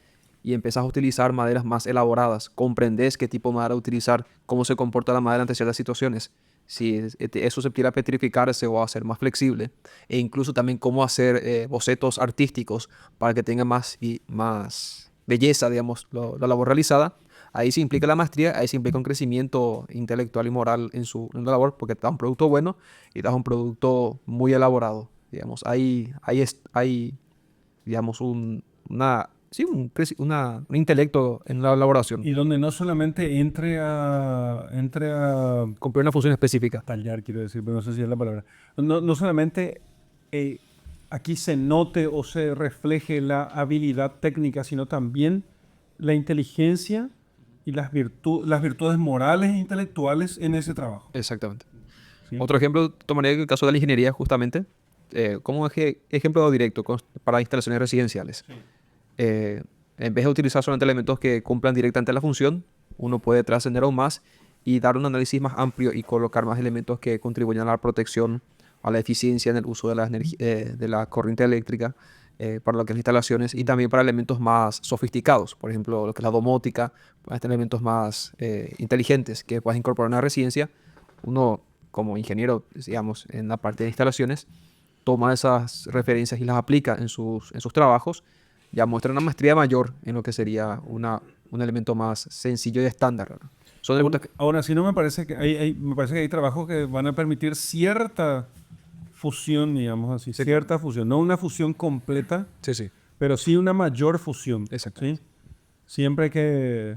y empezás a utilizar maderas más elaboradas, comprendes qué tipo de madera utilizar, cómo se comporta la madera ante ciertas situaciones, si es susceptible a petrificarse o a ser más flexible, e incluso también cómo hacer bocetos artísticos para que tenga más belleza, digamos, la labor realizada. Ahí se implica la maestría, ahí se implica un crecimiento intelectual y moral en la labor, porque te da un producto bueno y te da un producto muy elaborado. Digamos, hay digamos, un intelecto en la elaboración. Y donde no solamente entre a Cumplir una función específica. tallar, quiero decir, pero no sé si es la palabra. No solamente aquí se note o se refleje la habilidad técnica, sino también la inteligencia y las virtudes morales e intelectuales en ese trabajo. Exactamente. ¿Sí? Otro ejemplo tomaría el caso de la ingeniería, justamente, como ejemplo directo para instalaciones residenciales. En vez de utilizar solamente elementos que cumplan directamente la función, uno puede trascender aún más y dar un análisis más amplio y colocar más elementos que contribuyan a la protección, a la eficiencia en el uso de de la corriente eléctrica, para lo que es instalaciones, y también para elementos más sofisticados, por ejemplo, lo que es la domótica, para tener elementos más inteligentes que puedas incorporar en una residencia. Uno, como ingeniero, digamos, en la parte de instalaciones, toma esas referencias y las aplica en sus trabajos, ya muestra una maestría mayor en lo que sería un elemento más sencillo y estándar, ¿no? Son elementos que... Aún así no me parece que me parece que hay trabajos que van a permitir cierta fusión, digamos así, cierta fusión, no una fusión completa, Sí, sí. pero sí una mayor fusión. Exacto. ¿Sí? Siempre que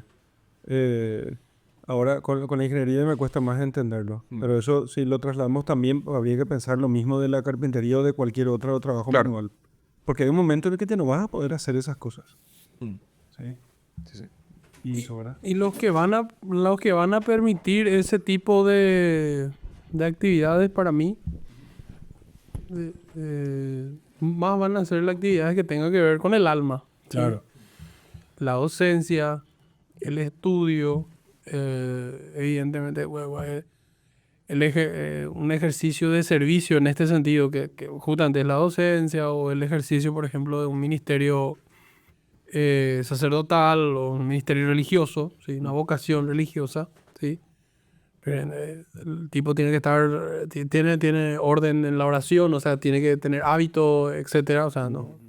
ahora con la ingeniería me cuesta más entenderlo, pero eso si lo trasladamos también habría que pensar lo mismo de la carpintería o de cualquier otro trabajo Claro. manual, porque hay un momento en el que te no vas a poder hacer esas cosas. Mm. ¿Sí? Sí, sí. Y eso, ¿verdad? Y los que van a permitir ese tipo de actividades para mí, más van a ser las actividades que tengan que ver con el alma. ¿sí? La docencia, el estudio, evidentemente, un ejercicio de servicio en este sentido, que justamente es la docencia o el ejercicio, por ejemplo, de un ministerio sacerdotal o un ministerio religioso, ¿sí? Una vocación religiosa, ¿sí? El tipo tiene que estar, tiene orden en la oración, o sea, tiene que tener hábito, etcétera, o sea, no.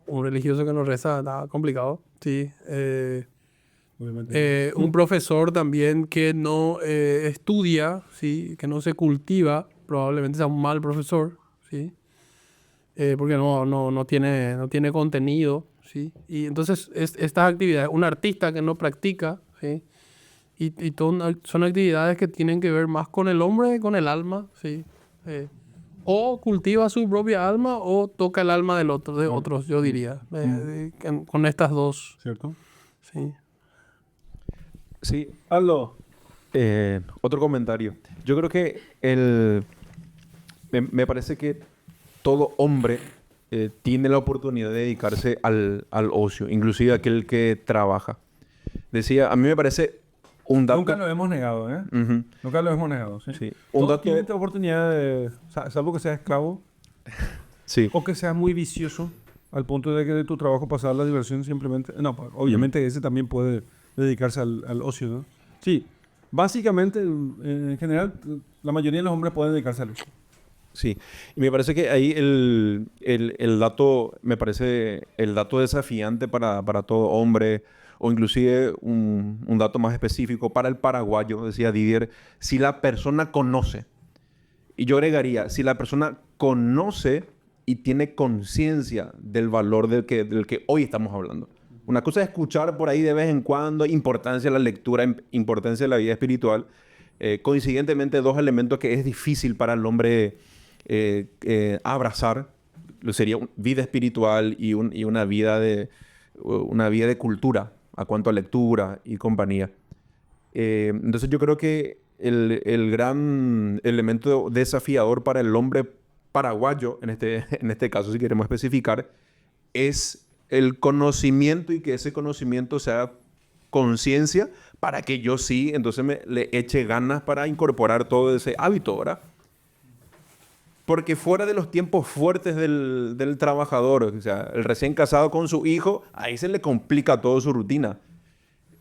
Un religioso que no reza, está complicado, ¿sí? Un profesor también que no estudia, ¿sí? Que no se cultiva, probablemente sea un mal profesor, ¿sí? Porque no tiene contenido, ¿sí? Y entonces estas actividades, un artista que no practica, ¿sí? Son actividades que tienen que ver más con el hombre que con el alma, ¿sí? O cultiva su propia alma o toca el alma de otros, yo diría, con estas dos, ¿Cierto? ¿sí? Sí, Aldo. otro comentario. Yo creo que me parece que todo hombre tiene la oportunidad de dedicarse al ocio, inclusive aquel que trabaja. Decía, a mí me parece un dato... Nunca lo hemos negado, ¿eh? Ujú, Nunca lo hemos negado, ¿sí? sí. Un Todos dato... tienen esta oportunidad de, salvo que seas esclavo Sí. o que seas muy vicioso al punto de que de tu trabajo pasar la diversión simplemente... No, pues, obviamente ese también puede dedicarse al ocio, ¿no? Sí, básicamente, en general, la mayoría de los hombres pueden dedicarse al ocio. Sí, y me parece que ahí el dato, me parece el dato desafiante para todo hombre, o inclusive un dato más específico para el paraguayo, decía Didier, si la persona conoce, y yo agregaría, si la persona conoce y tiene conciencia del valor del que hoy estamos hablando. Una cosa es escuchar por ahí de vez en cuando, importancia de la lectura, importancia de la vida espiritual, coincidentemente dos elementos que es difícil para el hombre abrazar, sería vida espiritual y una vida de cultura a cuanto a lectura y compañía. Entonces yo creo que el gran elemento desafiador para el hombre paraguayo, en este caso si queremos especificar, es el conocimiento y que ese conocimiento sea conciencia para que yo sí, entonces le eche ganas para incorporar todo ese hábito, ¿verdad? Porque fuera de los tiempos fuertes del trabajador, o sea, el recién casado con su hijo, ahí se le complica toda su rutina.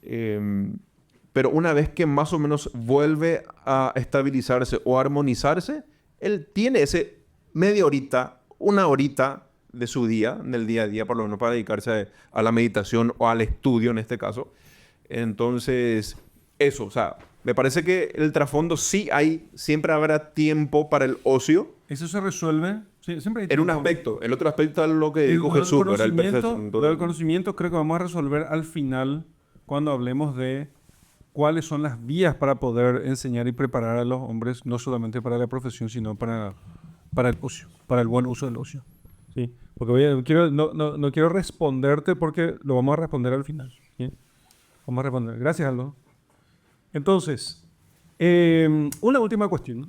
Pero una vez que más o menos vuelve a estabilizarse o armonizarse, él tiene ese media horita, una horita de su día, del día a día, por lo menos para dedicarse a la meditación o al estudio en este caso. Entonces, eso, o sea, me parece que el trasfondo siempre habrá tiempo para el ocio. Eso se resuelve, sí, siempre hay En un tiempo. aspecto. El otro aspecto es lo que El dijo Jesús, ¿verdad? El perfecto. lo del conocimiento creo que vamos a resolver al final cuando hablemos de cuáles son las vías para poder enseñar y preparar a los hombres, no solamente para la profesión, sino para el ocio, para el buen uso del ocio. ¿Sí? Porque no quiero responderte porque lo vamos a responder al final. ¿Sí? Vamos a responder. Gracias, Aldo. Entonces, una última cuestión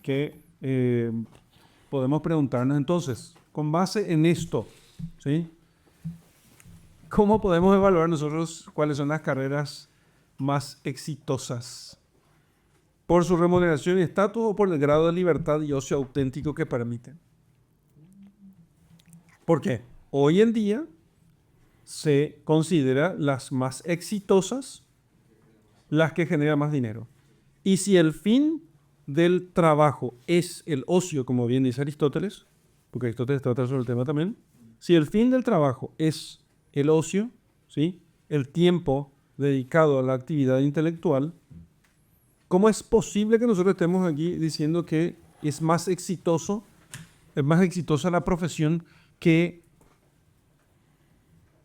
que podemos preguntarnos entonces, con base en esto, ¿sí? ¿Cómo podemos evaluar nosotros cuáles son las carreras más exitosas? ¿Por su remuneración y estatus o por el grado de libertad y ocio auténtico que permiten? ¿Por qué? Hoy en día se considera las más exitosas las que generan más dinero. Y si el fin del trabajo es el ocio, como bien dice Aristóteles, porque Aristóteles trata sobre el tema también, si el fin del trabajo es el ocio, ¿sí? El tiempo dedicado a la actividad intelectual, ¿cómo es posible que nosotros estemos aquí diciendo que es más exitosa la profesión que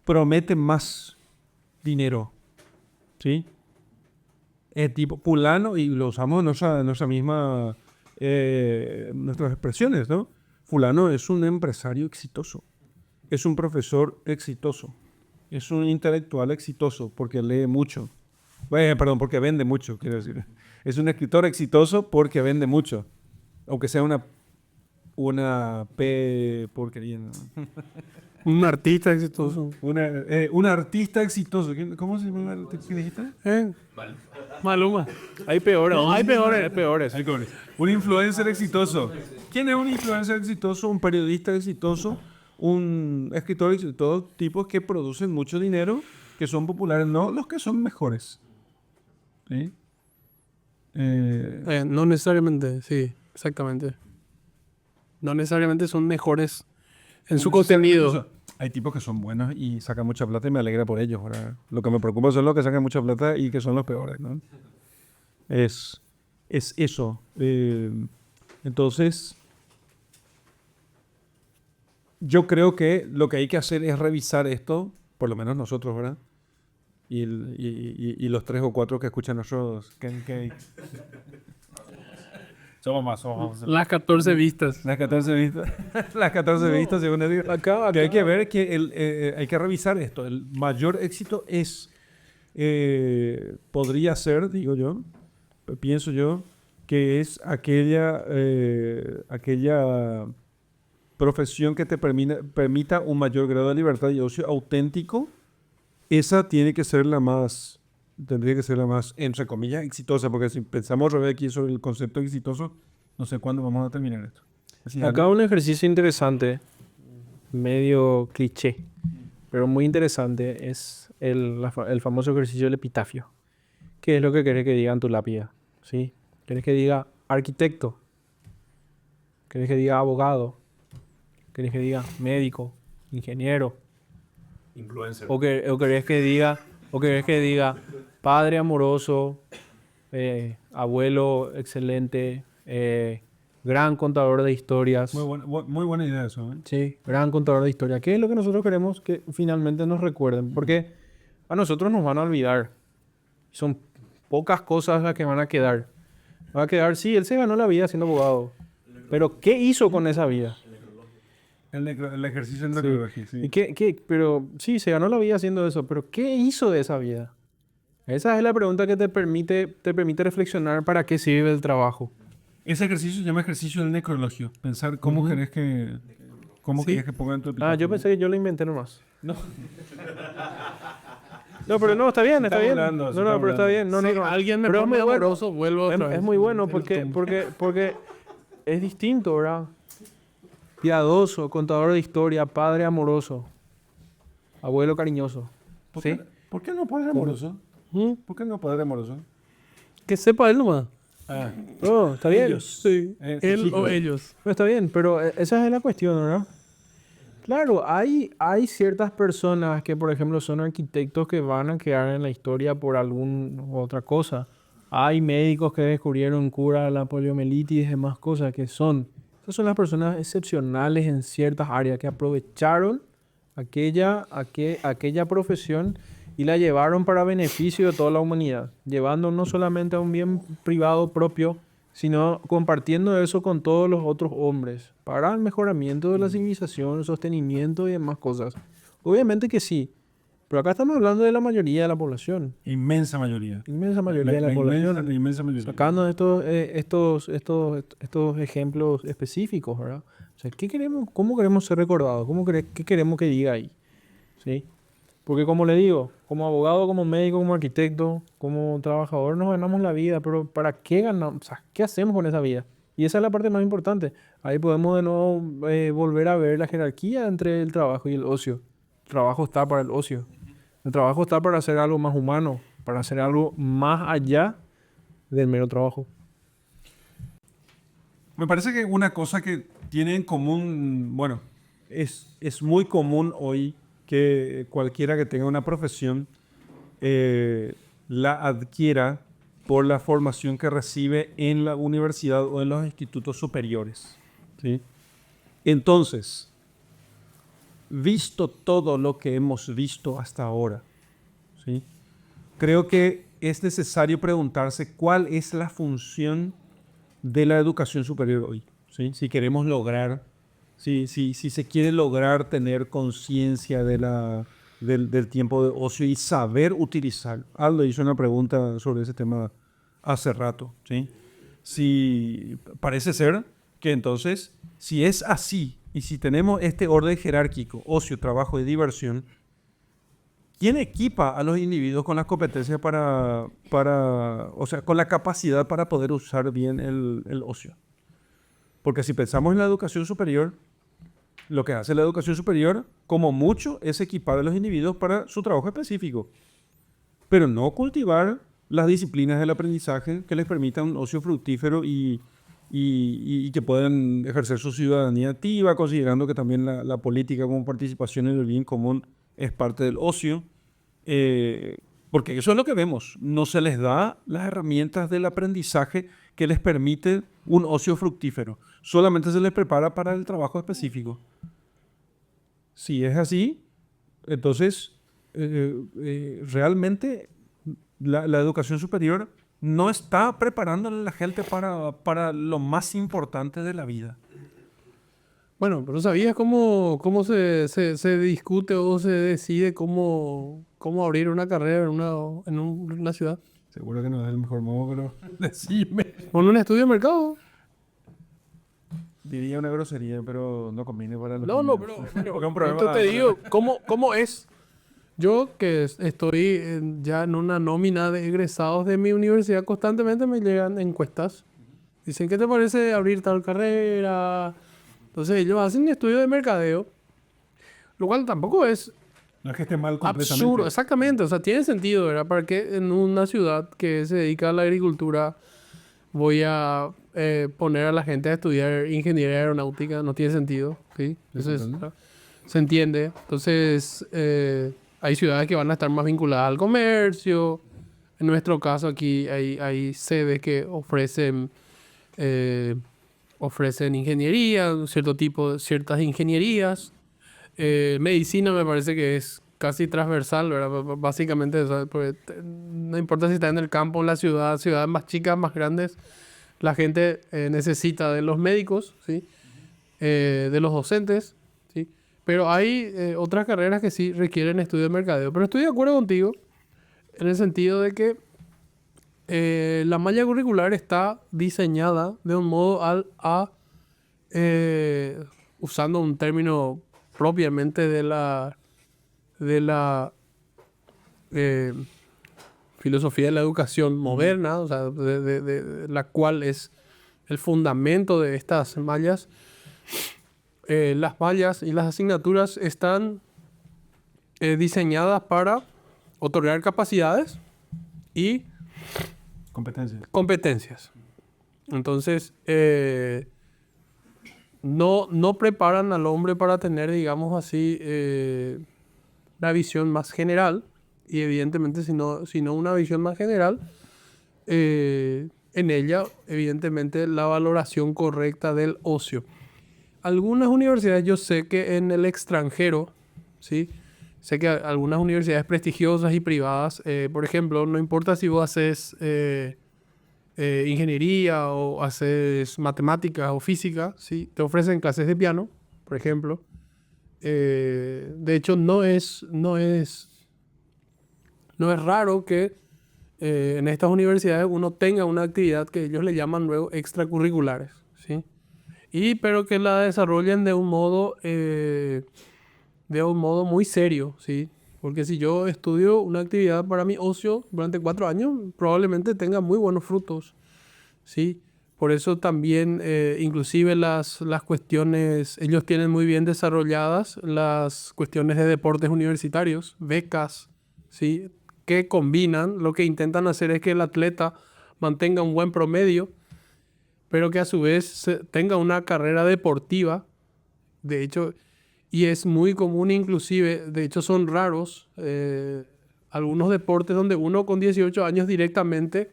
promete más dinero? ¿Sí? Tipo fulano, y lo usamos en nuestra misma, nuestras expresiones, ¿no? Fulano es un empresario exitoso, es un profesor exitoso, es un intelectual exitoso porque lee mucho. Perdón, porque vende mucho, quiero decir. Es un escritor exitoso porque vende mucho, aunque sea una porquería, ¿no? Un artista exitoso. Un artista exitoso. ¿Cómo se llama el artista que dijiste? Maluma. Hay peores. No, hay peores. Hay peores. Un influencer exitoso. ¿Quién es un influencer exitoso? Un periodista exitoso, un escritor exitoso, tipos que producen mucho dinero, que son populares, no los que son mejores. ¿Sí? No necesariamente, sí, exactamente. No necesariamente son mejores en su contenido. Hay tipos que son buenos y sacan mucha plata y me alegra por ellos, ¿verdad? Lo que me preocupa son los que sacan mucha plata y que son los peores, ¿no? Es eso. Entonces, yo creo que lo que hay que hacer es revisar esto, por lo menos nosotros, ¿verdad? Y los 3 o 4 que escuchan nosotros. Somos más. Las 14 vistas. Las 14 vistas. Las 14 vistas, según él. Acá. Que hay que ver que hay que revisar esto. El mayor éxito podría ser, digo yo, pienso yo, que es aquella profesión que te permita un mayor grado de libertad y ocio auténtico. Esa tendría que ser la más, entre comillas, exitosa, porque si pensamos otra vez aquí sobre el concepto exitoso, no sé cuándo vamos a terminar esto. Acá un ejercicio interesante, medio cliché, pero muy interesante, es el famoso ejercicio del epitafio. ¿Qué es lo que querés que diga en tu lápida? ¿Sí? ¿Querés que diga arquitecto? ¿Querés que diga abogado? ¿Querés que diga médico? ¿Ingeniero? Influencer. ¿O querés que diga padre amoroso, abuelo excelente, gran contador de historias? Muy buena idea eso, ¿eh? Sí, gran contador de historia. ¿Qué es lo que nosotros queremos que finalmente nos recuerden? Porque a nosotros nos van a olvidar. Son pocas cosas las que van a quedar. Va a quedar, sí, él se ganó la vida siendo abogado. Pero ¿qué hizo con esa vida? El ejercicio en necrología, sí. ¿Y pero sí, se ganó la vida haciendo eso. Pero ¿qué hizo de esa vida? Esa es la pregunta que te permite reflexionar para qué sirve el trabajo. Ese ejercicio se llama ejercicio del necrologio. Pensar cómo querés que pongan tu epitafio. Yo pensé que yo lo inventé nomás. No, pero no, está bien. Volando, Pero está bien. No. Alguien me Pero pone es muy bueno. amoroso, vuelvo otra vez. Es muy bueno porque es distinto, ¿verdad? Piadoso, contador de historia, padre amoroso, abuelo cariñoso. ¿Sí? ¿Por qué no padre amoroso? ¿Por qué no padre amoroso? Que sepa él nomás. No, está bien. Ellos. Sí. Él chicos. o ellos. No, está bien, pero esa es la cuestión, ¿verdad? Claro, hay ciertas personas que, por ejemplo, son arquitectos que van a quedar en la historia por alguna otra cosa. Hay médicos que descubrieron cura a la poliomielitis y demás cosas que son... Esas son las personas excepcionales en ciertas áreas que aprovecharon aquella profesión y la llevaron para beneficio de toda la humanidad, llevando no solamente a un bien privado propio, sino compartiendo eso con todos los otros hombres, para el mejoramiento de la civilización, el sostenimiento y demás cosas. Obviamente que sí, Pero acá estamos hablando de la mayoría de la población. Inmensa mayoría. Inmensa mayoría de la población. La inmensa mayoría. Sacando estos ejemplos específicos, ¿verdad? O sea, ¿qué queremos, cómo queremos ser recordados? ¿Qué queremos que diga ahí? ¿Sí? Porque como le digo, como abogado, como médico, como arquitecto, como trabajador nos ganamos la vida, pero ¿para qué ganamos? O sea, ¿qué hacemos con esa vida? Y esa es la parte más importante. Ahí podemos de nuevo volver a ver la jerarquía entre el trabajo y el ocio. El trabajo está para el ocio. El trabajo está para hacer algo más humano, para hacer algo más allá del mero trabajo. Me parece que una cosa que tiene en común, bueno, es muy común hoy que cualquiera que tenga una profesión la adquiera por la formación que recibe en la universidad o en los institutos superiores, ¿sí? Entonces, visto todo lo que hemos visto hasta ahora, ¿sí? Creo que es necesario preguntarse cuál es la función de la educación superior hoy, ¿sí? Si queremos lograr, si se quiere lograr tener conciencia del tiempo de ocio y saber utilizar. Aldo hizo una pregunta sobre ese tema hace rato, ¿sí? Si parece ser que entonces, si es así y si tenemos este orden jerárquico, ocio, trabajo y diversión, ¿quién equipa a los individuos con las competencias o sea, con la capacidad para poder usar bien el ocio? Porque si pensamos en la educación superior, lo que hace la educación superior, como mucho, es equipar a los individuos para su trabajo específico, pero no cultivar las disciplinas del aprendizaje que les permitan un ocio fructífero y que puedan ejercer su ciudadanía activa, considerando que también la política como participación en el bien común es parte del ocio, porque eso es lo que vemos. No se les da las herramientas del aprendizaje que les permite un ocio fructífero. Solamente se les prepara para el trabajo específico. Si es así, entonces realmente la educación superior no está preparando a la gente para lo más importante de la vida. Bueno, pero ¿sabías cómo se discute o se decide cómo abrir una carrera en una ciudad? Seguro que no es el mejor modo, pero decime. Con un estudio de mercado. Diría una grosería, pero no conviene para los No, niños. pero Porque es un problema. entonces te digo, ¿cómo es? Yo que estoy ya en una nómina de egresados de mi universidad, constantemente me llegan encuestas. Dicen, ¿qué te parece abrir tal carrera? Entonces ellos hacen un estudio de mercadeo, lo cual tampoco es No es que esté mal completamente. absurdo, exactamente. O sea, tiene sentido, ¿verdad? Para que en una ciudad que se dedica a la agricultura voy a poner a la gente a estudiar ingeniería aeronáutica, no tiene sentido, ¿sí? Entonces, se entiende. Entonces, hay ciudades que van a estar más vinculadas al comercio. En nuestro caso aquí hay sedes que ofrecen ingeniería, ciertas ingenierías. Medicina me parece que es casi transversal, ¿verdad? Básicamente, o sea, no importa si está en el campo, en la ciudad, ciudades más chicas, más grandes, la gente necesita de los médicos, ¿sí? De los docentes, ¿sí? Pero hay otras carreras que sí requieren estudio de mercadeo. Pero estoy de acuerdo contigo en el sentido de que la malla curricular está diseñada de un modo usando un término propiamente de la filosofía de la educación moderna, o sea, de la cual es el fundamento de estas mallas. Las mallas y las asignaturas están diseñadas para otorgar capacidades y competencias. Entonces, no preparan al hombre para tener, digamos así, una visión más general. Y evidentemente, si no una visión más general, en ella, evidentemente, la valoración correcta del ocio. Algunas universidades, yo sé que en el extranjero, ¿sí? Sé que algunas universidades prestigiosas y privadas, por ejemplo, no importa si vos haces ingeniería o haces matemáticas o física, ¿sí? Te ofrecen clases de piano, por ejemplo. De hecho, no es No es raro que en estas universidades uno tenga una actividad que ellos le llaman luego extracurriculares, ¿sí? Pero que la desarrollen de un modo muy serio, ¿sí? Porque si yo estudio una actividad para mi ocio durante 4 años, probablemente tenga muy buenos frutos, ¿sí? Por eso también, inclusive las cuestiones, ellos tienen muy bien desarrolladas las cuestiones de deportes universitarios, becas, ¿sí? Que combinan, lo que intentan hacer es que el atleta mantenga un buen promedio, pero que a su vez tenga una carrera deportiva. De hecho, y es muy común inclusive, de hecho son raros, algunos deportes donde uno con 18 años directamente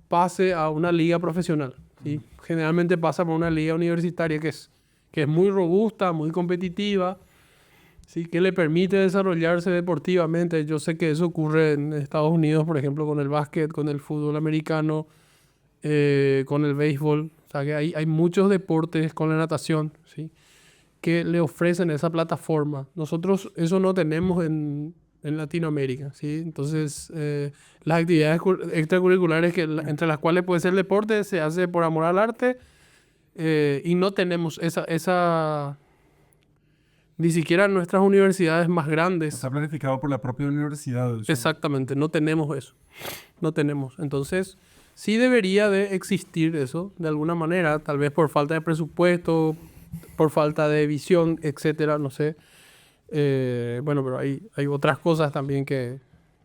pase a una liga profesional, ¿sí? Generalmente pasa por una liga universitaria que es muy robusta, muy competitiva, ¿sí? Que le permite desarrollarse deportivamente. Yo sé que eso ocurre en Estados Unidos, por ejemplo, con el básquet, con el fútbol americano, con el béisbol. O sea, que hay muchos deportes con la natación, ¿sí? Que le ofrecen esa plataforma. Nosotros eso no tenemos en Latinoamérica, ¿sí? Entonces, las actividades extracurriculares entre las cuales puede ser el deporte, se hace por amor al arte, y no tenemos esa ni siquiera en nuestras universidades más grandes. Está planificado por la propia universidad. Eso. Exactamente, no tenemos eso. No tenemos. Entonces, sí debería de existir eso de alguna manera, tal vez por falta de presupuesto, por falta de visión, etcétera, no sé. Bueno, pero hay otras cosas también que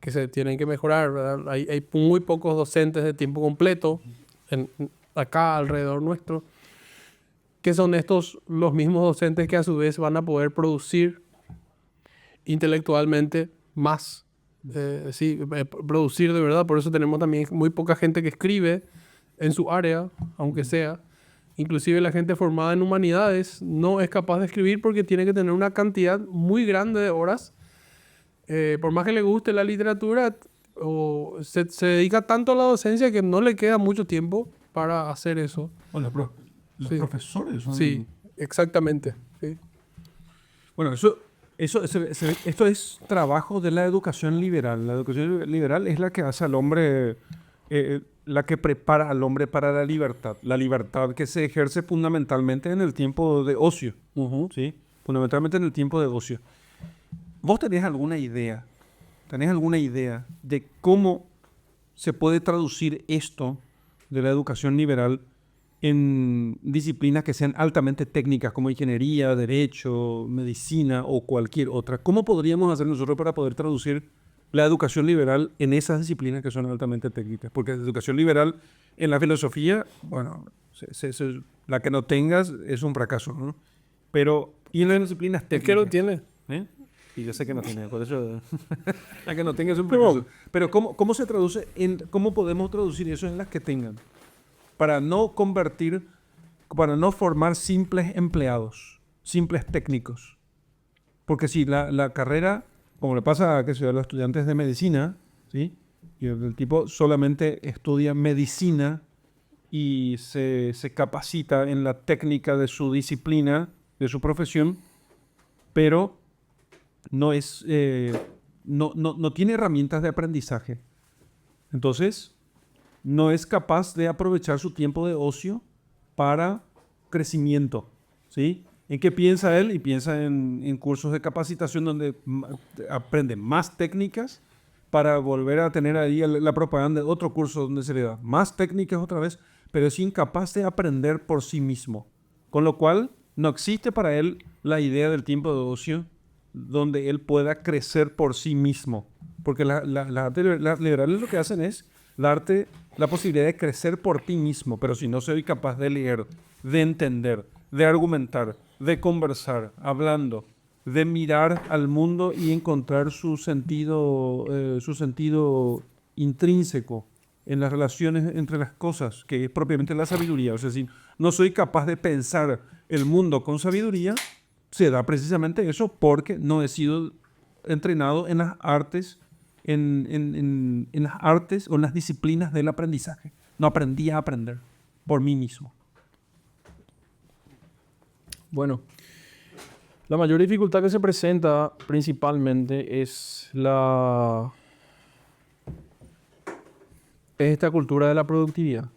se tienen que mejorar, ¿verdad? Hay muy pocos docentes de tiempo completo acá alrededor nuestro, que son los mismos docentes que a su vez van a poder producir intelectualmente más. Producir de verdad. Por eso tenemos también muy poca gente que escribe en su área, aunque sea. Inclusive la gente formada en humanidades no es capaz de escribir porque tiene que tener una cantidad muy grande de horas. Por más que le guste la literatura, se dedica tanto a la docencia que no le queda mucho tiempo para hacer eso. Bueno, los Sí. profesores son... Sí, exactamente. Sí. Bueno, esto es trabajo de la educación liberal. La educación liberal es la que hace al hombre, la que prepara al hombre para la libertad. La libertad que se ejerce fundamentalmente en el tiempo de ocio. ¿Sí? Fundamentalmente en el tiempo de ocio. ¿Vos tenés alguna idea? ¿Tenés alguna idea de cómo se puede traducir esto de la educación liberal en disciplinas que sean altamente técnicas como ingeniería, derecho, medicina o cualquier otra? ¿Cómo podríamos hacer nosotros para poder traducir la educación liberal en esas disciplinas que son altamente técnicas? Porque la educación liberal en la filosofía, bueno, la que no tengas es un fracaso, ¿no? Pero, ¿y en las disciplinas Es técnicas? que lo tiene. ¿Eh? Y yo sé que no tiene, por eso la que no tenga es un fracaso. Pero ¿cómo se traduce cómo podemos traducir eso en las que tengan? Para no formar simples empleados, simples técnicos. Porque si la carrera, como le pasa a los estudiantes de medicina, ¿sí? Y el tipo solamente estudia medicina y se capacita en la técnica de su disciplina, de su profesión, pero no tiene herramientas de aprendizaje. Entonces, no es capaz de aprovechar su tiempo de ocio para crecimiento, ¿sí? ¿En qué piensa él? Y piensa en cursos de capacitación donde aprende más técnicas para volver a tener ahí la propaganda de otro curso donde se le da más técnicas otra vez, pero es incapaz de aprender por sí mismo. Con lo cual, no existe para él la idea del tiempo de ocio donde él pueda crecer por sí mismo. Porque las liberales lo que hacen es darte la posibilidad de crecer por ti mismo, pero si no soy capaz de leer, de entender, de argumentar, de conversar, hablando, de mirar al mundo y encontrar su sentido intrínseco en las relaciones entre las cosas, que es propiamente la sabiduría. O sea, si no soy capaz de pensar el mundo con sabiduría, se da precisamente eso porque no he sido entrenado en las artes, en las artes o en las disciplinas del aprendizaje. No aprendí a aprender por mí mismo. Bueno, la mayor dificultad que se presenta principalmente es la es esta cultura de la productividad,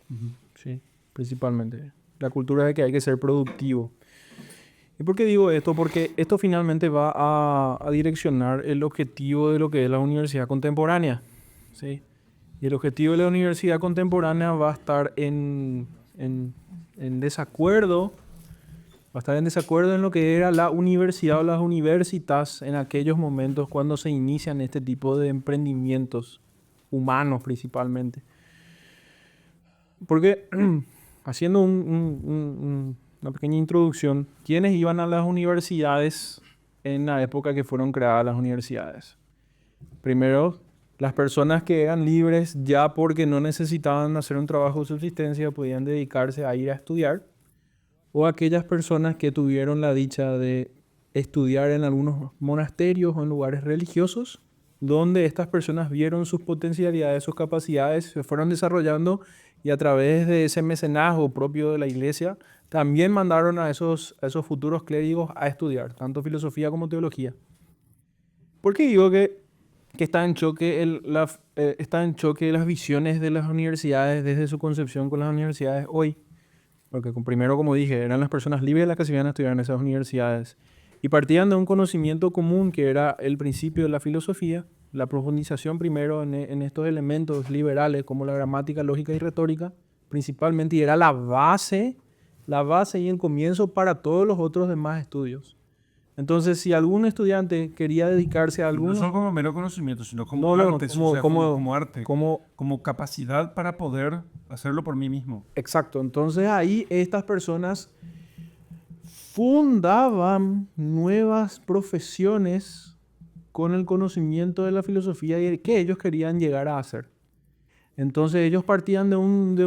¿sí? Principalmente. La cultura de que hay que ser productivo. ¿Y por qué digo esto? Porque esto finalmente va a direccionar el objetivo de lo que es la universidad contemporánea, ¿sí? Y el objetivo de la universidad contemporánea va a estar en desacuerdo, va a estar en desacuerdo en lo que era la universidad o las universitas en aquellos momentos cuando se inician este tipo de emprendimientos humanos principalmente. Porque, haciendo una pequeña introducción, ¿quiénes iban a las universidades en la época que fueron creadas las universidades? Primero, las personas que eran libres ya porque no necesitaban hacer un trabajo de subsistencia, podían dedicarse a ir a estudiar, o aquellas personas que tuvieron la dicha de estudiar en algunos monasterios o en lugares religiosos, donde estas personas vieron sus potencialidades, sus capacidades, se fueron desarrollando y a través de ese mecenazgo propio de la iglesia, también mandaron a esos futuros clérigos a estudiar, tanto filosofía como teología. ¿Por qué digo que está en choque está en choque las visiones de las universidades desde su concepción con las universidades hoy? Porque primero, como dije, eran las personas libres las que se iban a estudiar en esas universidades y partían de un conocimiento común que era el principio de la filosofía, la profundización primero en estos elementos liberales como la gramática, lógica y retórica, principalmente, y era la base y el comienzo para todos los otros demás estudios. Entonces, si algún estudiante quería dedicarse a No alguno... son como mero conocimiento, sino como arte, o sea, como arte, como capacidad para poder hacerlo por mí mismo. Exacto. Entonces ahí estas personas fundaban nuevas profesiones con el conocimiento de la filosofía y que ellos querían llegar a hacer. Entonces ellos partían de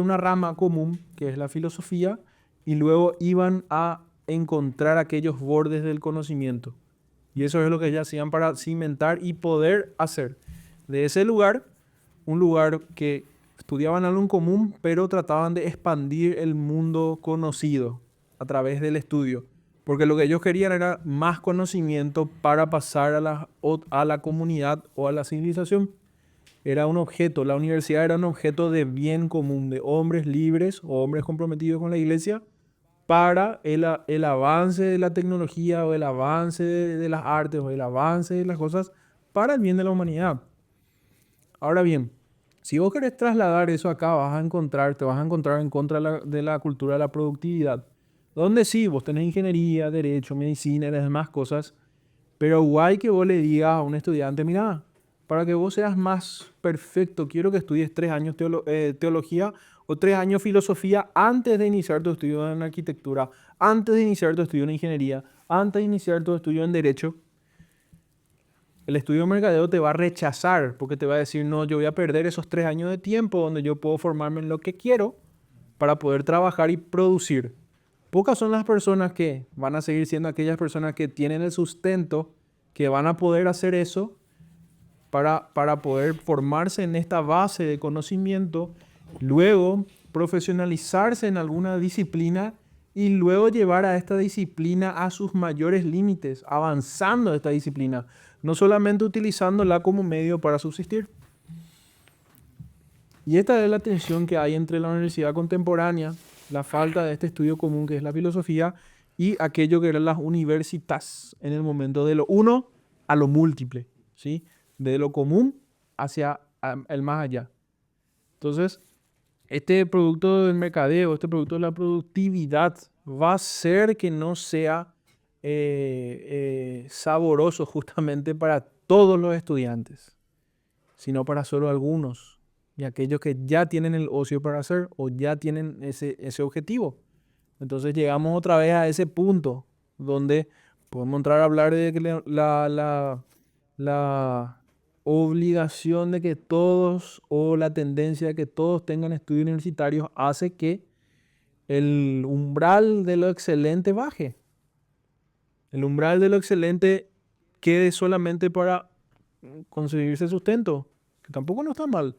una rama común, que es la filosofía, y luego iban a encontrar aquellos bordes del conocimiento. Y eso es lo que ellos hacían para cimentar y poder hacer de ese lugar un lugar que estudiaban algo en común, pero trataban de expandir el mundo conocido a través del estudio. Porque lo que ellos querían era más conocimiento para pasar a la comunidad o a la civilización. Era un objeto, la universidad era un objeto de bien común, de hombres libres o hombres comprometidos con la iglesia para el avance de la tecnología o el avance de las artes o el avance de las cosas para el bien de la humanidad. Ahora bien, si vos querés trasladar eso acá, te vas a encontrar en contra de la cultura de la productividad, donde sí, vos tenés ingeniería, derecho, medicina y las demás cosas, pero guay que vos le digas a un estudiante, mira, para que vos seas más perfecto, quiero que estudies 3 años teología o 3 años filosofía antes de iniciar tu estudio en arquitectura, antes de iniciar tu estudio en ingeniería, antes de iniciar tu estudio en derecho. El estudio de mercadeo te va a rechazar porque te va a decir, no, yo voy a perder esos 3 años de tiempo donde yo puedo formarme en lo que quiero para poder trabajar y producir. Pocas son las personas que van a seguir siendo aquellas personas que tienen el sustento, que van a poder hacer eso para poder formarse en esta base de conocimiento, luego profesionalizarse en alguna disciplina y luego llevar a esta disciplina a sus mayores límites, avanzando esta disciplina, no solamente utilizándola como medio para subsistir. Y esta es la tensión que hay entre la universidad contemporánea, la falta de este estudio común que es la filosofía, y aquello que eran las universitas en el momento de lo uno a lo múltiple, ¿sí? De lo común hacia el más allá. Entonces, este producto del mercadeo, este producto de la productividad va a hacer que no sea saboroso justamente para todos los estudiantes, sino para solo algunos y aquellos que ya tienen el ocio para hacer o ya tienen ese objetivo. Entonces llegamos otra vez a ese punto donde podemos entrar a hablar de que la obligación de que todos o la tendencia de que todos tengan estudios universitarios hace que el umbral de lo excelente baje. El umbral de lo excelente quede solamente para conseguirse sustento, que tampoco no está mal.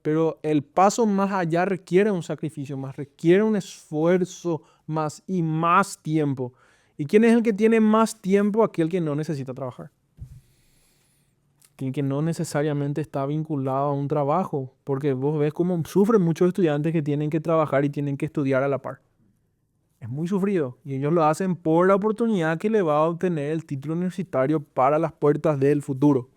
Pero el paso más allá requiere un sacrificio más, requiere un esfuerzo más y más tiempo. ¿Y quién es el que tiene más tiempo? Aquel que no necesita trabajar. que no necesariamente está vinculado a un trabajo, porque vos ves cómo sufren muchos estudiantes que tienen que trabajar y tienen que estudiar a la par. Es muy sufrido y ellos lo hacen por la oportunidad que le va a obtener el título universitario para las puertas del futuro.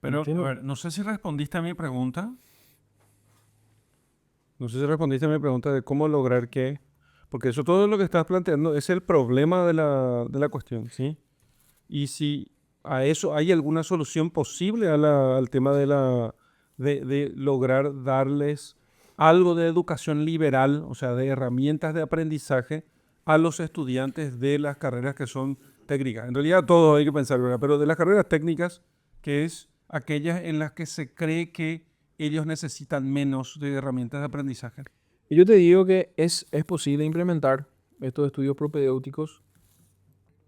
Pero, Entiendo. a ver, no sé si respondiste a mi pregunta. No sé si respondiste a mi pregunta de cómo lograr que... Porque eso todo lo que estás planteando es el problema de la cuestión, ¿sí? Y si a eso hay alguna solución posible al tema de lograr darles algo de educación liberal, o sea, de herramientas de aprendizaje a los estudiantes de las carreras que son técnicas. En realidad todo hay que pensar, ¿verdad? Pero de las carreras técnicas, que es aquellas en las que se cree que ellos necesitan menos de herramientas de aprendizaje. Y yo te digo que es posible implementar estos estudios propedéuticos,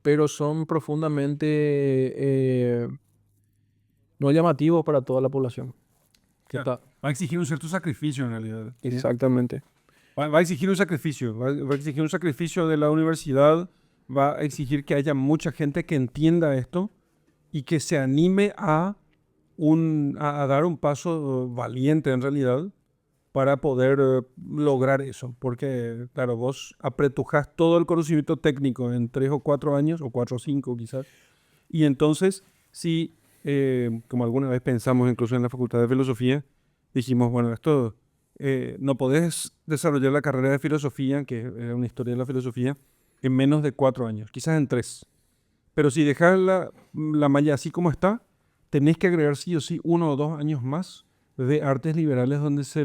pero son profundamente no llamativos para toda la población. Que Claro, está- va a exigir un cierto sacrificio en realidad. ¿Sí? Exactamente. Va a exigir un sacrificio, va a exigir un sacrificio de la universidad, va a exigir que haya mucha gente que entienda esto y que se anime a dar un paso valiente en realidad para poder lograr eso. Porque, claro, vos apretujas todo el conocimiento técnico en 3 o 4 años, o 4 o 5 quizás, y entonces, si, como alguna vez pensamos incluso en la Facultad de Filosofía, dijimos, bueno, esto no podés desarrollar la carrera de filosofía, que es una historia de la filosofía, en menos de 4 años, quizás en 3. Pero si dejas la malla así como está, tenés que agregar sí o sí 1 o 2 años más de artes liberales donde se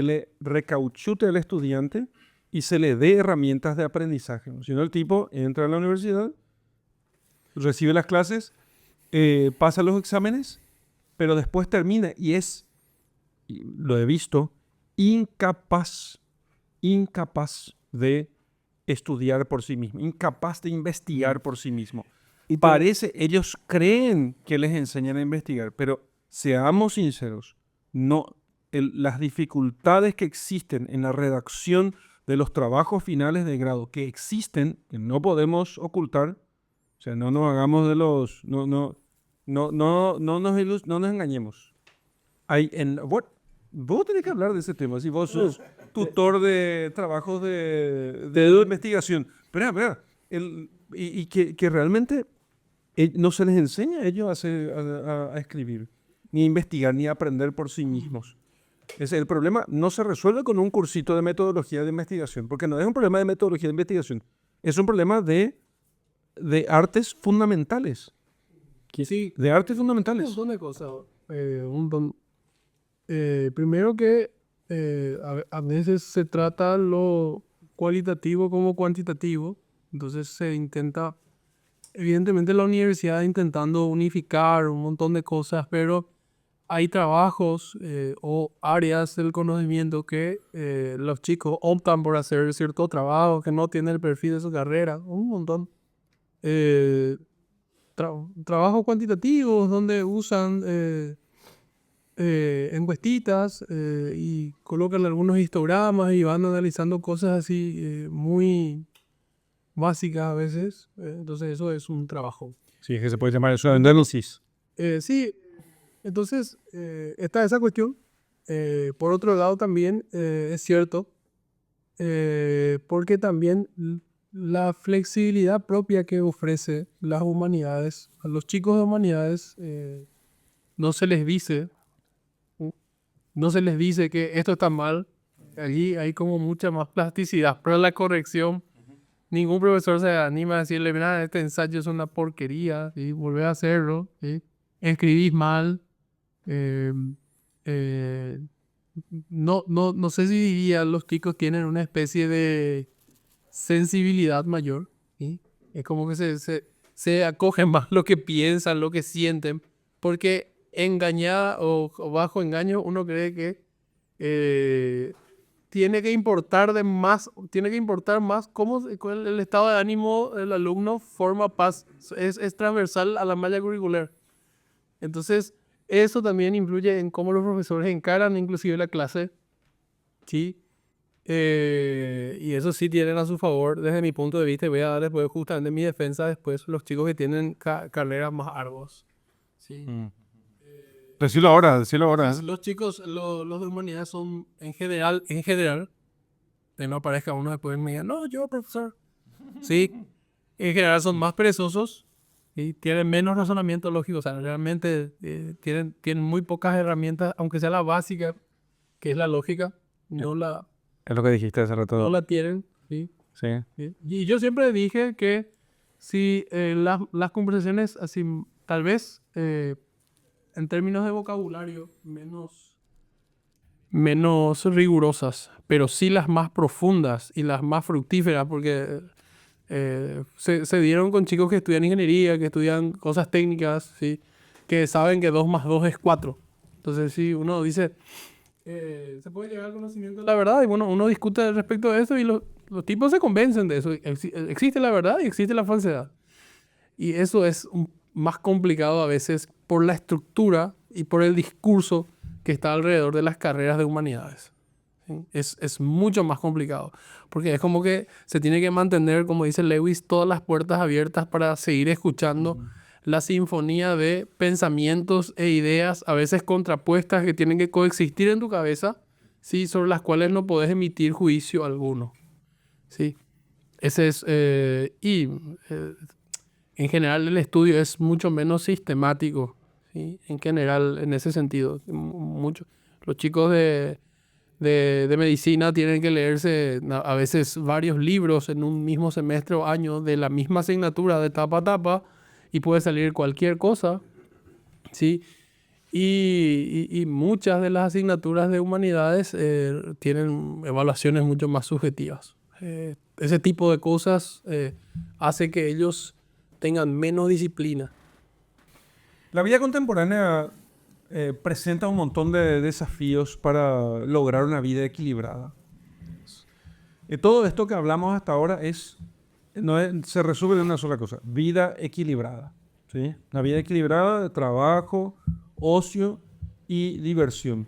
le recauchute al estudiante y se le dé herramientas de aprendizaje, ¿no? Si no, el tipo entra a la universidad, recibe las clases, pasa los exámenes, pero después termina y es, y lo he visto, incapaz de estudiar por sí mismo, incapaz de investigar por sí mismo. Y Ellos creen que les enseñan a investigar, pero seamos sinceros, no, las dificultades que existen en la redacción de los trabajos finales de grado, que existen, que no podemos ocultar, o sea, no nos hagamos de los, no nos engañemos. Vos tenés que hablar de ese tema, si vos sos tutor de trabajos de investigación. Espera, y que realmente no se les enseña a ellos a escribir, ni a investigar, ni a aprender por sí mismos. El problema no se resuelve con un cursito de metodología de investigación, porque no es un problema de metodología de investigación, es un problema de artes fundamentales. Sí, De artes un fundamentales. montón de cosas. Primero que a veces se trata lo cualitativo como cuantitativo, entonces se intenta, evidentemente la universidad intentando unificar un montón de cosas, pero hay trabajos o áreas del conocimiento que los chicos optan por hacer cierto trabajo que no tiene el perfil de su carrera, un montón. Eh, Trabajos cuantitativos donde usan encuestitas y colocan algunos histogramas y van analizando cosas así muy básicas a veces. Entonces eso es un trabajo. Sí, es que se puede llamar eso análisis. Sí, entonces está esa cuestión. Por otro lado también es cierto, porque también la flexibilidad propia que ofrece las humanidades, a los chicos de humanidades no se les dice, no se les dice que esto está mal. Allí hay como mucha más plasticidad, pero la corrección, ningún profesor se anima a decirle, mira, este ensayo es una porquería, y volver a hacerlo, ¿sí? Escribís mal. eh, eh, no sé si diría los chicos tienen una especie de sensibilidad mayor, ¿sí? Es como que se acogen más lo que piensan, lo que sienten, porque engañada o bajo engaño uno cree que tiene que importar más cómo el estado de ánimo del alumno forma paz, es transversal a la malla curricular. Entonces, eso también influye en cómo los profesores encaran inclusive la clase, ¿sí? Y eso sí tienen a su favor desde mi punto de vista, y voy a dar después justamente mi defensa después los chicos que tienen carreras más arduas. ¿sí? Decirlo ahora, decirlo ahora. Los chicos, los de humanidades son en general, que no aparezca uno después y me diga, no, yo, profesor. Sí, en general son más perezosos y tienen menos razonamiento lógico. O sea, realmente tienen muy pocas herramientas, aunque sea la básica, que es la lógica, no la, Es lo que dijiste hace rato. no la tienen. ¿Sí? Sí. Sí. Y yo siempre dije que si las conversaciones así, tal vez en términos de vocabulario, menos rigurosas, pero sí las más profundas y las más fructíferas, porque se dieron con chicos que estudian ingeniería, que estudian cosas técnicas, ¿sí? Que saben que 2 más 2 es 4. Entonces, si uno dice, se puede llegar al conocimiento de la verdad, y bueno, uno discute respecto de eso y los tipos se convencen de eso. Existe la verdad y existe la falsedad. Y eso es más complicado a veces por la estructura y por el discurso que está alrededor de las carreras de humanidades. ¿Sí? Es mucho más complicado, porque es como que se tiene que mantener, como dice Lewis, todas las puertas abiertas para seguir escuchando la sinfonía de pensamientos e ideas, a veces contrapuestas, que tienen que coexistir en tu cabeza, ¿sí? Sobre las cuales no podés emitir juicio alguno. ¿Sí? Ese es... en general el estudio es mucho menos sistemático, ¿sí? En general, en ese sentido. Los chicos de medicina tienen que leerse a veces varios libros en un mismo semestre o año de la misma asignatura de tapa a tapa y puede salir cualquier cosa, ¿sí? Y muchas de las asignaturas de humanidades tienen evaluaciones mucho más subjetivas. Ese tipo de cosas hace que ellos tengan menos disciplina. La vida contemporánea presenta un montón de desafíos para lograr una vida equilibrada. Todo esto que hablamos hasta ahora se resume en una sola cosa: vida equilibrada. ¿Sí? Una vida equilibrada de trabajo, ocio y diversión.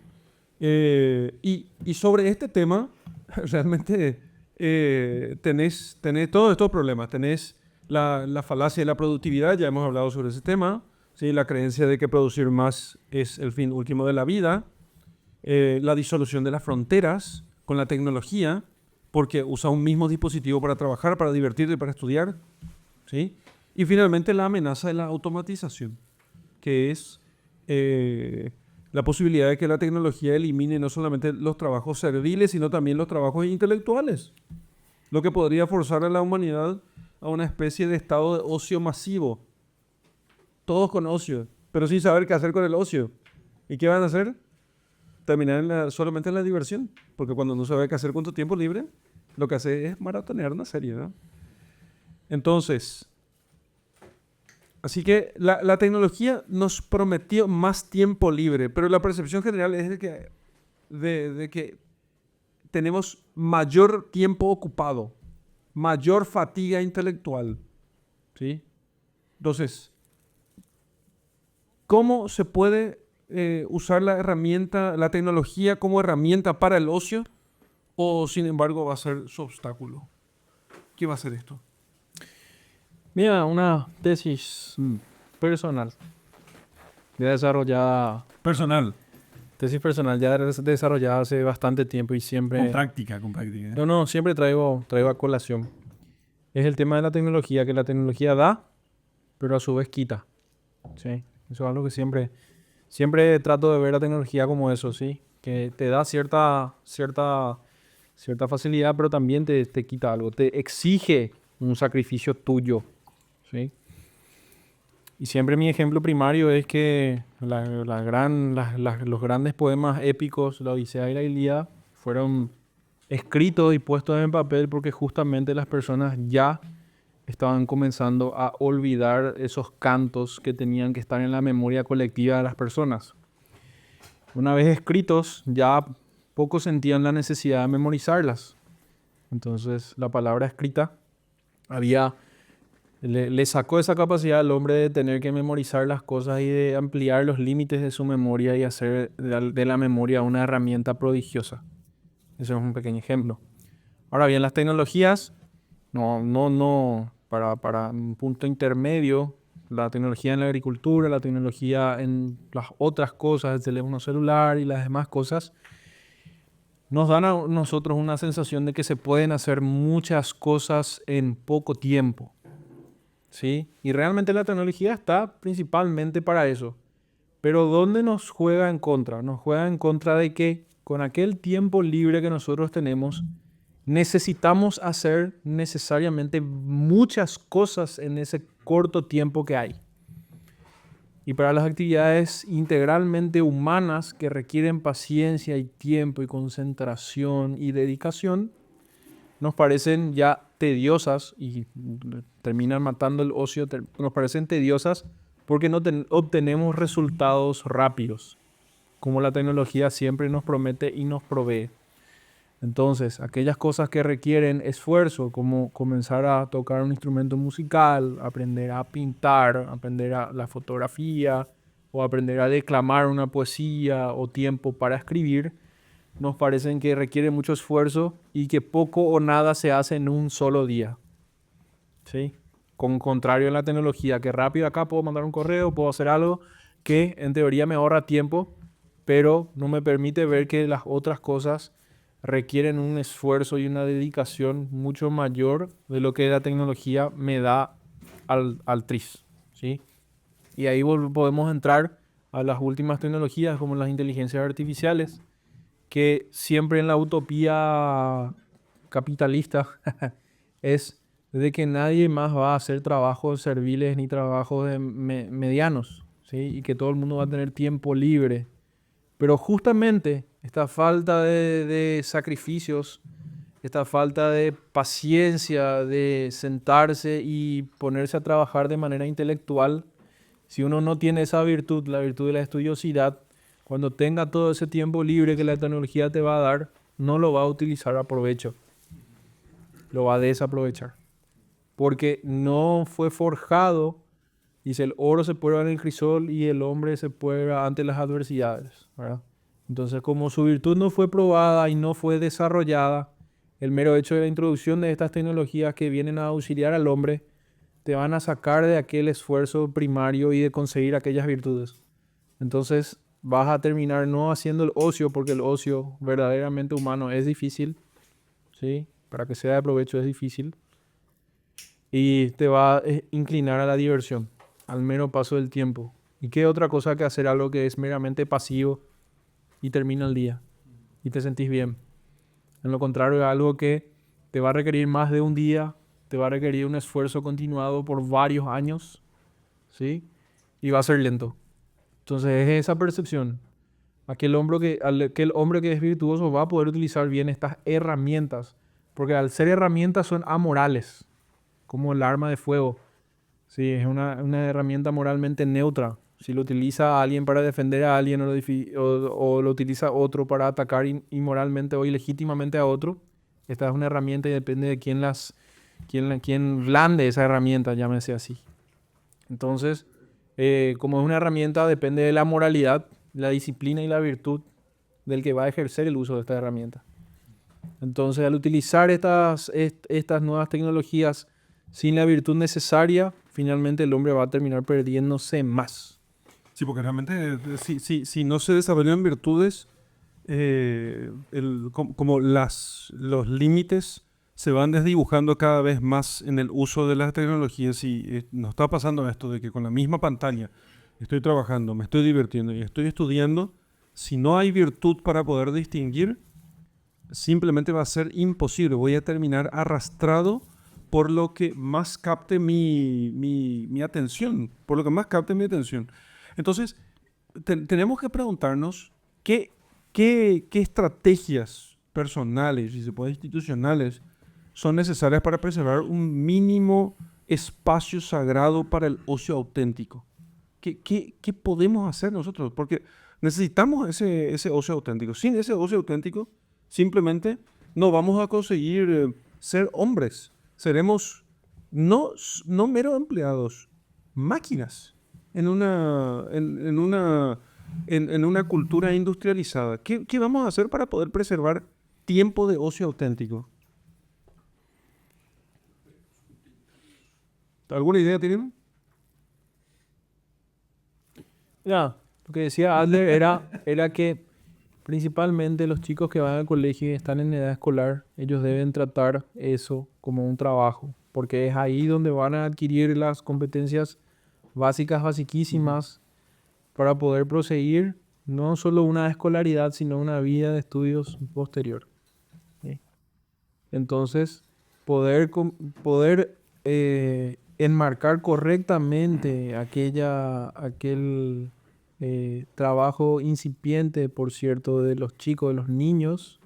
Y sobre este tema, realmente tenés todos estos problemas. Tenés la falacia de la productividad, ya hemos hablado sobre ese tema. ¿Sí? La creencia de que producir más es el fin último de la vida. La disolución de las fronteras con la tecnología, porque usa un mismo dispositivo para trabajar, para divertirte y para estudiar. ¿Sí? Y finalmente la amenaza de la automatización, que es la posibilidad de que la tecnología elimine no solamente los trabajos serviles, sino también los trabajos intelectuales, lo que podría forzar a la humanidad a una especie de estado de ocio masivo. Todos con ocio, pero sin saber qué hacer con el ocio. ¿Y qué van a hacer? Terminar solamente en la diversión, porque cuando no sabe qué hacer con tu tiempo libre, lo que hace es maratonear una serie, ¿no? Entonces, así que la tecnología nos prometió más tiempo libre, pero la percepción general es de que tenemos mayor tiempo ocupado, mayor fatiga intelectual. ¿Sí? Entonces, ¿cómo se puede usar la tecnología como herramienta para el ocio? ¿O sin embargo va a ser su obstáculo? ¿Qué va a ser esto? Mira, una tesis personal. Ya desarrollada. Personal, Tesis personal ya desarrollada hace bastante tiempo y siempre... con práctica. No, siempre traigo a colación. Es el tema de la tecnología, que la tecnología da, pero a su vez quita. ¿Sí? Eso es algo que siempre trato de ver la tecnología como eso, ¿sí? Que te da cierta facilidad, pero también te quita algo. Te exige un sacrificio tuyo, ¿sí? Y siempre mi ejemplo primario es que los grandes poemas épicos, la Odisea y la Ilíada, fueron escritos y puestos en papel porque justamente las personas ya estaban comenzando a olvidar esos cantos que tenían que estar en la memoria colectiva de las personas. Una vez escritos, ya pocos sentían la necesidad de memorizarlas. Entonces, la palabra escrita le sacó esa capacidad al hombre de tener que memorizar las cosas y de ampliar los límites de su memoria y hacer de la memoria una herramienta prodigiosa. Ese es un pequeño ejemplo. Ahora bien, las tecnologías, para un punto intermedio, La tecnología en la agricultura, la tecnología en las otras cosas, el teléfono celular y las demás cosas, nos dan a nosotros una sensación de que se pueden hacer muchas cosas en poco tiempo, ¿sí? Y realmente la tecnología está principalmente para eso. Pero ¿dónde nos juega en contra? Nos juega en contra de que con aquel tiempo libre que nosotros tenemos, necesitamos hacer necesariamente muchas cosas en ese corto tiempo que hay. Y para las actividades integralmente humanas que requieren paciencia y tiempo y concentración y dedicación, nos parecen ya tediosas y terminan matando el ocio, nos parecen tediosas porque no obtenemos resultados rápidos, como la tecnología siempre nos promete y nos provee. Entonces, aquellas cosas que requieren esfuerzo, como comenzar a tocar un instrumento musical, aprender a pintar, aprender la fotografía, o aprender a declamar una poesía o tiempo para escribir, nos parecen que requiere mucho esfuerzo y que poco o nada se hace en un solo día. ¿Sí? Con contrario a la tecnología, que rápido acá puedo mandar un correo, puedo hacer algo que en teoría me ahorra tiempo, pero no me permite ver que las otras cosas requieren un esfuerzo y una dedicación mucho mayor de lo que la tecnología me da al tris, ¿sí? Y ahí podemos entrar a las últimas tecnologías como las inteligencias artificiales, que siempre en la utopía capitalista es de que nadie más va a hacer trabajos serviles ni trabajos medianos, ¿sí? Y que todo el mundo va a tener tiempo libre. Pero justamente esta falta de sacrificios, esta falta de paciencia, de sentarse y ponerse a trabajar de manera intelectual, si uno no tiene esa virtud, la virtud de la estudiosidad, cuando tenga todo ese tiempo libre que la tecnología te va a dar, no lo va a utilizar a provecho, lo va a desaprovechar. Porque no fue forjado, dice, el oro se prueba en el crisol y el hombre se prueba ante las adversidades, ¿verdad? Entonces, como su virtud no fue probada y no fue desarrollada, el mero hecho de la introducción de estas tecnologías que vienen a auxiliar al hombre, te van a sacar de aquel esfuerzo primario y de conseguir aquellas virtudes. Entonces, vas a terminar no haciendo el ocio, porque el ocio verdaderamente humano es difícil, ¿sí? Para que sea de provecho es difícil. Y te va a inclinar a la diversión, al mero paso del tiempo. ¿Y qué otra cosa que hacer algo que es meramente pasivo y termina el día y te sentís bien? En lo contrario, es algo que te va a requerir más de un día, te va a requerir un esfuerzo continuado por varios años, ¿sí? Y va a ser lento. Entonces es esa percepción. Aquel hombre que es virtuoso va a poder utilizar bien estas herramientas, porque al ser herramientas son amorales, como el arma de fuego. Sí, es una herramienta moralmente neutra. Si lo utiliza alguien para defender a alguien o lo utiliza otro para atacar inmoralmente o ilegítimamente a otro, esta es una herramienta y depende de quién blande esa herramienta, llámese así. Entonces, como es una herramienta, depende de la moralidad, la disciplina y la virtud del que va a ejercer el uso de esta herramienta. Entonces, al utilizar estas nuevas tecnologías sin la virtud necesaria, finalmente el hombre va a terminar perdiéndose más. Sí, porque realmente si no se desarrollan virtudes, como los límites se van desdibujando cada vez más en el uso de las tecnologías y nos está pasando esto de que con la misma pantalla estoy trabajando, me estoy divirtiendo y estoy estudiando, si no hay virtud para poder distinguir, simplemente va a ser imposible, voy a terminar arrastrado por lo que más capte mi atención, por lo que más capte mi atención. Entonces, tenemos que preguntarnos qué estrategias personales y se puede institucionales son necesarias para preservar un mínimo espacio sagrado para el ocio auténtico. ¿Qué podemos hacer nosotros? Porque necesitamos ese ocio auténtico. Sin ese ocio auténtico, simplemente no vamos a conseguir ser hombres. Seremos no mero empleados, máquinas en una cultura industrializada. ¿Qué vamos a hacer para poder preservar tiempo de ocio auténtico? ¿Alguna idea tienen? Ya, lo que decía Adler era que principalmente los chicos que van al colegio y están en edad escolar, ellos deben tratar eso como un trabajo, porque es ahí donde van a adquirir las competencias básicas, basiquísimas, para poder proseguir no solo una escolaridad, sino una vida de estudios posterior. ¿Sí? Entonces, poder enmarcar correctamente aquel trabajo incipiente, por cierto, de los chicos, de los niños,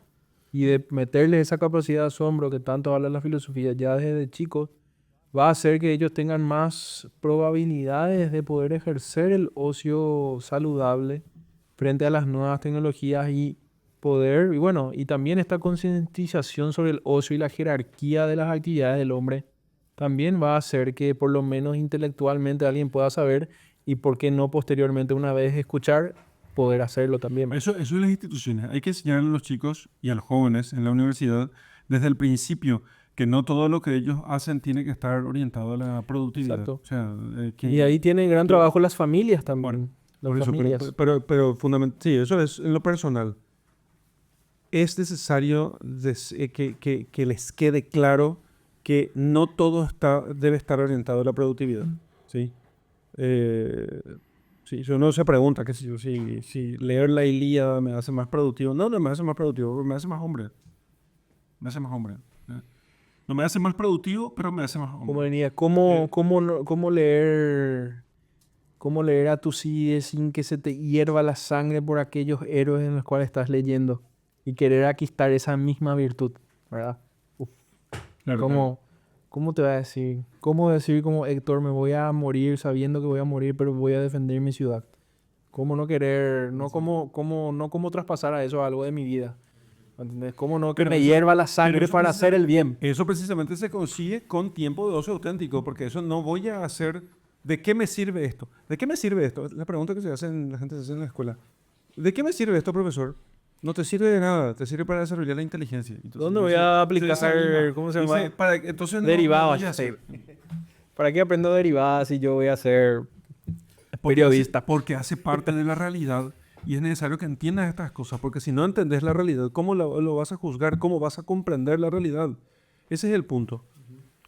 y de meterles esa capacidad de asombro que tanto habla la filosofía ya desde chicos, va a hacer que ellos tengan más probabilidades de poder ejercer el ocio saludable frente a las nuevas tecnologías y bueno, y también esta concientización sobre el ocio y la jerarquía de las actividades del hombre también va a hacer que por lo menos intelectualmente alguien pueda saber y por qué no posteriormente una vez escuchar, poder hacerlo también. Eso es las instituciones. Hay que enseñarle a los chicos y a los jóvenes en la universidad desde el principio que no todo lo que ellos hacen tiene que estar orientado a la productividad. Exacto. O sea, Y ahí tienen gran trabajo las familias también. Bueno, Las por eso, familias. pero sí, eso es en lo personal. Es necesario que les quede claro que no todo debe estar orientado a la productividad. ¿Sí? Sí, si uno se pregunta que si leer la Ilíada me hace más productivo. No, no me hace más productivo, me hace más hombre. Me hace más hombre. No me hace más productivo, pero me hace más hombre. Como venía, cómo leer a Tucídides sin que se te hierva la sangre por aquellos héroes en los cuales estás leyendo y querer aquistar esa misma virtud, ¿verdad? Claro. ¿Cómo te va a decir? ¿Cómo decir como Héctor, me voy a morir sabiendo que voy a morir, pero voy a defender mi ciudad? ¿Cómo no querer, no cómo traspasar a eso a algo de mi vida? ¿Entendés? ¿Cómo no que Pero me eso- hierva la pero sangre eso para hacer el bien? Eso precisamente se consigue con tiempo de ocio auténtico, porque eso no voy a hacer. ¿De qué me sirve esto? ¿De qué me sirve esto? La pregunta que la gente se hace en la escuela. ¿De qué me sirve esto, profesor? No te sirve de nada, te sirve para desarrollar la inteligencia. Entonces, ¿Dónde voy a aplicar, desanima. cómo se Dice, llama? entonces Derivados. voy a hacer. ¿Para qué aprendo derivadas si yo voy a ser Porque periodista? porque hace parte de la realidad y es necesario que entiendas estas cosas, porque si no entendés la realidad, ¿cómo lo vas a juzgar? ¿Cómo vas a comprender la realidad? Ese es el punto.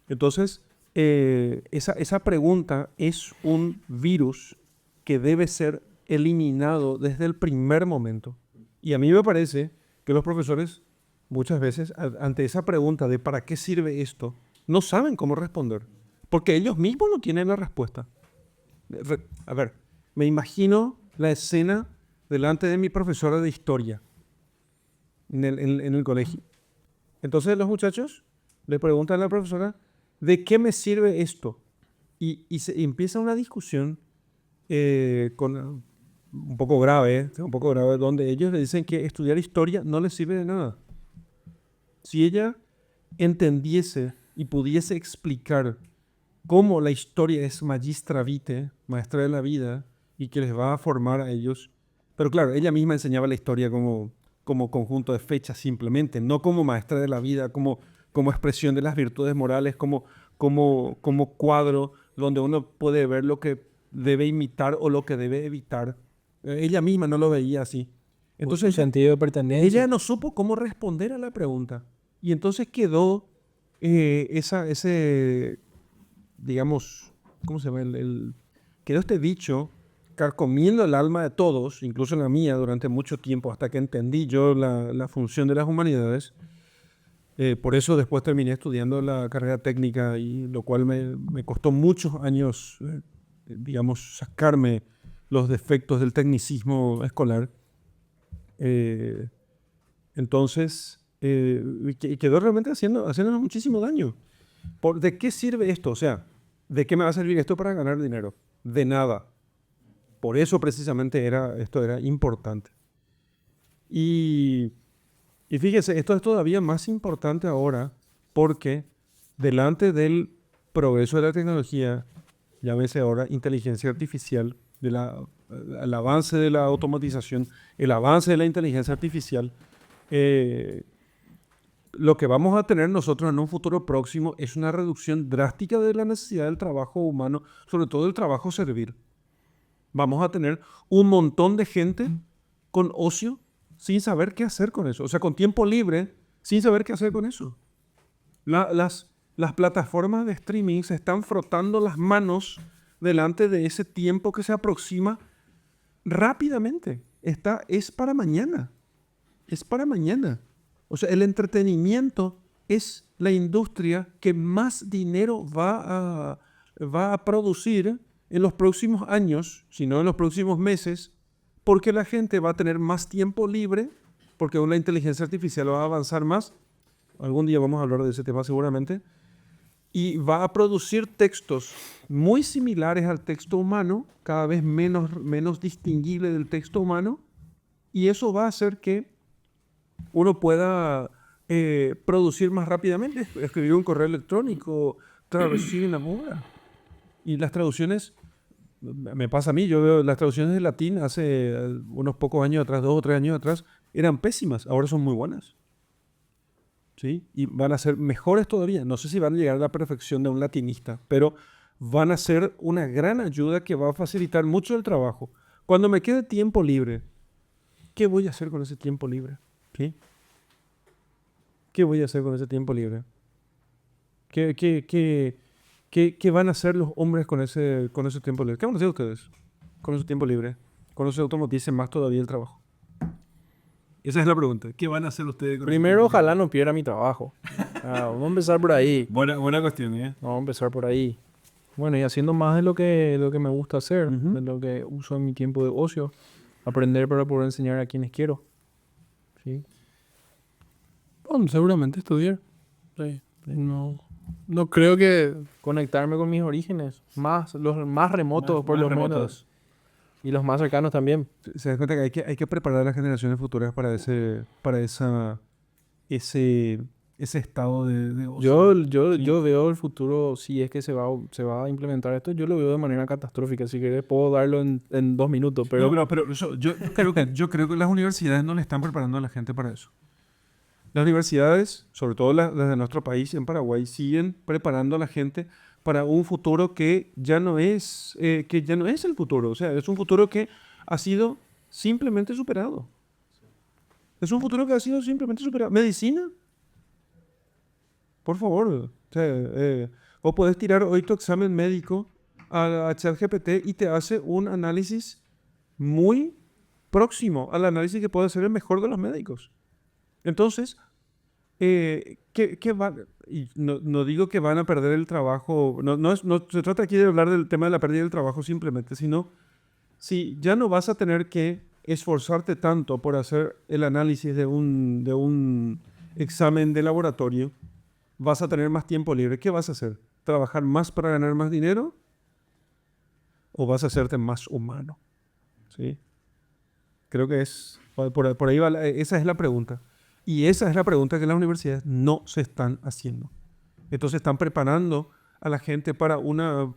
Entonces, esa pregunta es un virus que debe ser eliminado desde el primer momento. Y a mí me parece que los profesores muchas veces ante esa pregunta de ¿para qué sirve esto? No saben cómo responder, porque ellos mismos no tienen la respuesta. A ver, me imagino la escena delante de mi profesora de historia en el colegio. Entonces los muchachos le preguntan a la profesora, ¿de qué me sirve esto? Y empieza una discusión un poco grave, donde ellos le dicen que estudiar historia no les sirve de nada. Si ella entendiese y pudiese explicar cómo la historia es magistra vitae, maestra de la vida, y que les va a formar a ellos. Pero claro, ella misma enseñaba la historia como conjunto de fechas simplemente, no como maestra de la vida, como expresión de las virtudes morales, como cuadro donde uno puede ver lo que debe imitar o lo que debe evitar. Ella misma no lo veía así. Entonces, Sentido de pertenencia. ella no supo cómo responder a la pregunta. Y entonces quedó digamos, ¿cómo se llama? Quedó este dicho carcomiendo el alma de todos, incluso la mía, durante mucho tiempo, hasta que entendí yo la función de las humanidades. Por eso después terminé estudiando la carrera técnica, y lo cual me costó muchos años, digamos, sacarme los defectos del tecnicismo escolar. Entonces, y quedó realmente haciéndonos muchísimo daño. ¿De qué sirve esto? O sea, ¿de qué me va a servir esto para ganar dinero? De nada. Por eso precisamente esto era importante. Y fíjese, esto es todavía más importante ahora porque delante del progreso de la tecnología, llámese ahora inteligencia artificial, el avance de la automatización, el avance de la inteligencia artificial, lo que vamos a tener nosotros en un futuro próximo es una reducción drástica de la necesidad del trabajo humano, sobre todo del trabajo servil. Vamos a tener un montón de gente con ocio sin saber qué hacer con eso. O sea, con tiempo libre sin saber qué hacer con eso. Las plataformas de streaming se están frotando las manos delante de ese tiempo que se aproxima rápidamente. Es para mañana. Es para mañana. O sea, el entretenimiento es la industria que más dinero va a producir en los próximos años, si no en los próximos meses, porque la gente va a tener más tiempo libre, porque la inteligencia artificial va a avanzar más. Algún día vamos a hablar de ese tema seguramente. Y va a producir textos muy similares al texto humano, cada vez menos distinguible del texto humano, y eso va a hacer que uno pueda producir más rápidamente, escribir un correo electrónico, traducir una obra. Y las traducciones, me pasa a mí, yo veo las traducciones de latín hace unos pocos años atrás, 2 o 3 años atrás, eran pésimas, ahora son muy buenas. ¿Sí? Y van a ser mejores todavía. No sé si van a llegar a la perfección de un latinista, pero van a ser una gran ayuda que va a facilitar mucho el trabajo. Cuando me quede tiempo libre, ¿qué voy a hacer con ese tiempo libre? ¿Sí? ¿Qué voy a hacer con ese tiempo libre? ¿Qué van a hacer los hombres con ese tiempo libre? ¿Qué van a hacer ustedes con ese tiempo libre? Cuando se automaticen más todavía el trabajo. Esa es la pregunta. ¿Qué van a hacer ustedes con Primero, ese ojalá no pierda mi trabajo. Vamos a empezar por ahí. buena cuestión, ¿eh? Vamos a empezar por ahí. Bueno, y haciendo más de lo que me gusta hacer, de lo que uso en mi tiempo de ocio. Aprender para poder enseñar a quienes quiero. ¿Sí? Bueno, seguramente estudiar. Sí. No creo que... Conectarme con mis orígenes. Los más remotos, por lo menos. Y los más cercanos también. Se da cuenta que hay que preparar a las generaciones futuras para ese estado de ocio. Yo veo el futuro, si es que se va a implementar esto, yo lo veo de manera catastrófica. Si querés, puedo darlo en 2 minutos. Pero Pero eso, yo creo que las universidades no le están preparando a la gente para eso. Las universidades, sobre todo las de nuestro país, en Paraguay, siguen preparando a la gente para un futuro que ya no es el futuro. O sea, es un futuro que ha sido simplemente superado. Es un futuro que ha sido simplemente superado. Medicina. Por favor. O sea, vos podés tirar hoy tu examen médico a ChatGPT y te hace un análisis muy próximo al análisis que puede hacer el mejor de los médicos. Entonces, y no digo que van a perder el trabajo, no se trata aquí de hablar del tema de la pérdida del trabajo simplemente, sino si ya no vas a tener que esforzarte tanto por hacer el análisis de un examen de laboratorio, vas a tener más tiempo libre. ¿Qué vas a hacer? ¿Trabajar más para ganar más dinero? ¿O vas a hacerte más humano? ¿Sí? Creo que por ahí va, esa es la pregunta. Y esa es la pregunta que las universidades no se están haciendo. Entonces están preparando a la gente para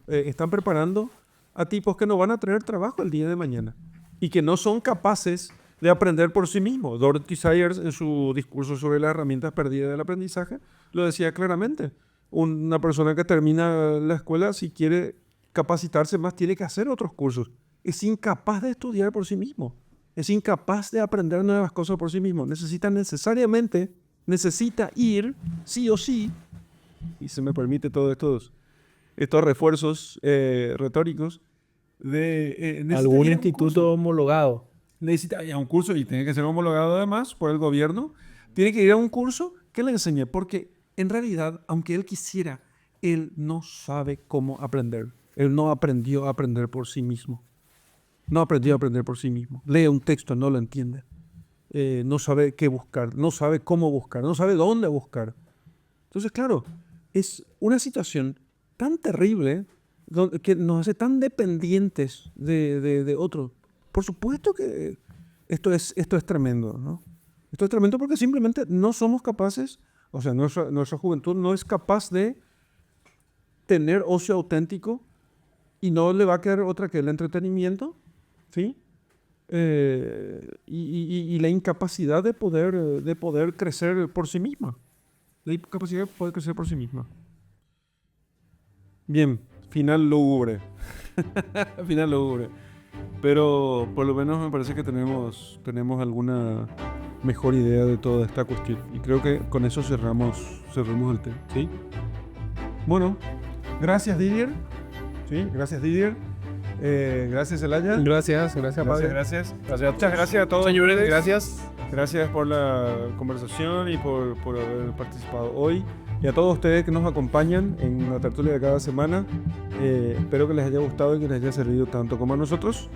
están preparando a tipos que no van a tener trabajo el día de mañana y que no son capaces de aprender por sí mismos. Dorothy Sayers, en su discurso sobre las herramientas perdidas del aprendizaje, lo decía claramente. Una persona que termina la escuela, si quiere capacitarse más, tiene que hacer otros cursos. Es incapaz de estudiar por sí mismo. Es incapaz de aprender nuevas cosas por sí mismo. Necesita ir, sí o sí, y se me permite todos estos refuerzos retóricos, algún instituto homologado. Necesita ir a un curso y tiene que ser homologado además por el gobierno. Tiene que ir a un curso que le enseñe, porque en realidad, aunque él quisiera, él no sabe cómo aprender. Él no aprendió a aprender por sí mismo. No aprendió a aprender por sí mismo. Lee un texto, no lo entiende. No sabe qué buscar, no sabe cómo buscar, no sabe dónde buscar. Entonces, claro, es una situación tan terrible que nos hace tan dependientes de otros. Por supuesto que esto es tremendo, ¿no? Esto es tremendo porque simplemente no somos capaces, o sea, nuestra juventud no es capaz de tener ocio auténtico y no le va a quedar otra que el entretenimiento, ¿sí? Y la incapacidad de poder crecer por sí misma. La incapacidad de poder crecer por sí misma. Bien, final lúgubre. Final lúgubre. pero por lo menos me parece que tenemos alguna mejor idea de toda esta cuestión. Y creo que con eso cerramos el tema, ¿sí? Bueno, gracias Didier. Sí, gracias Didier. Gracias Elaya. Gracias, padre. Gracias. Muchas gracias a todos. Señores, gracias. Gracias por la conversación y por haber participado hoy. Y a todos ustedes que nos acompañan en la tertulia de cada semana. Espero que les haya gustado y que les haya servido tanto como a nosotros.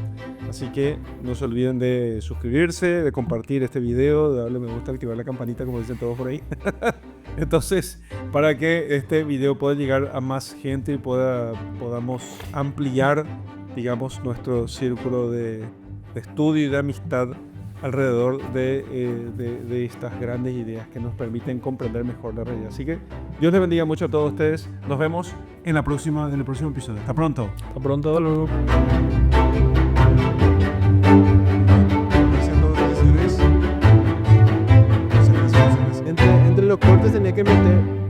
Así que no se olviden de suscribirse, de compartir este video, de darle me gusta, activar la campanita, como dicen todos por ahí. Entonces, para que este video pueda llegar a más gente y podamos ampliar, digamos, nuestro círculo de estudio y de amistad alrededor de estas grandes ideas que nos permiten comprender mejor la realidad. Así que Dios les bendiga mucho a todos ustedes. Nos vemos en el próximo episodio. Hasta pronto. Hasta pronto. Luego. Entre los cortes tenía que meter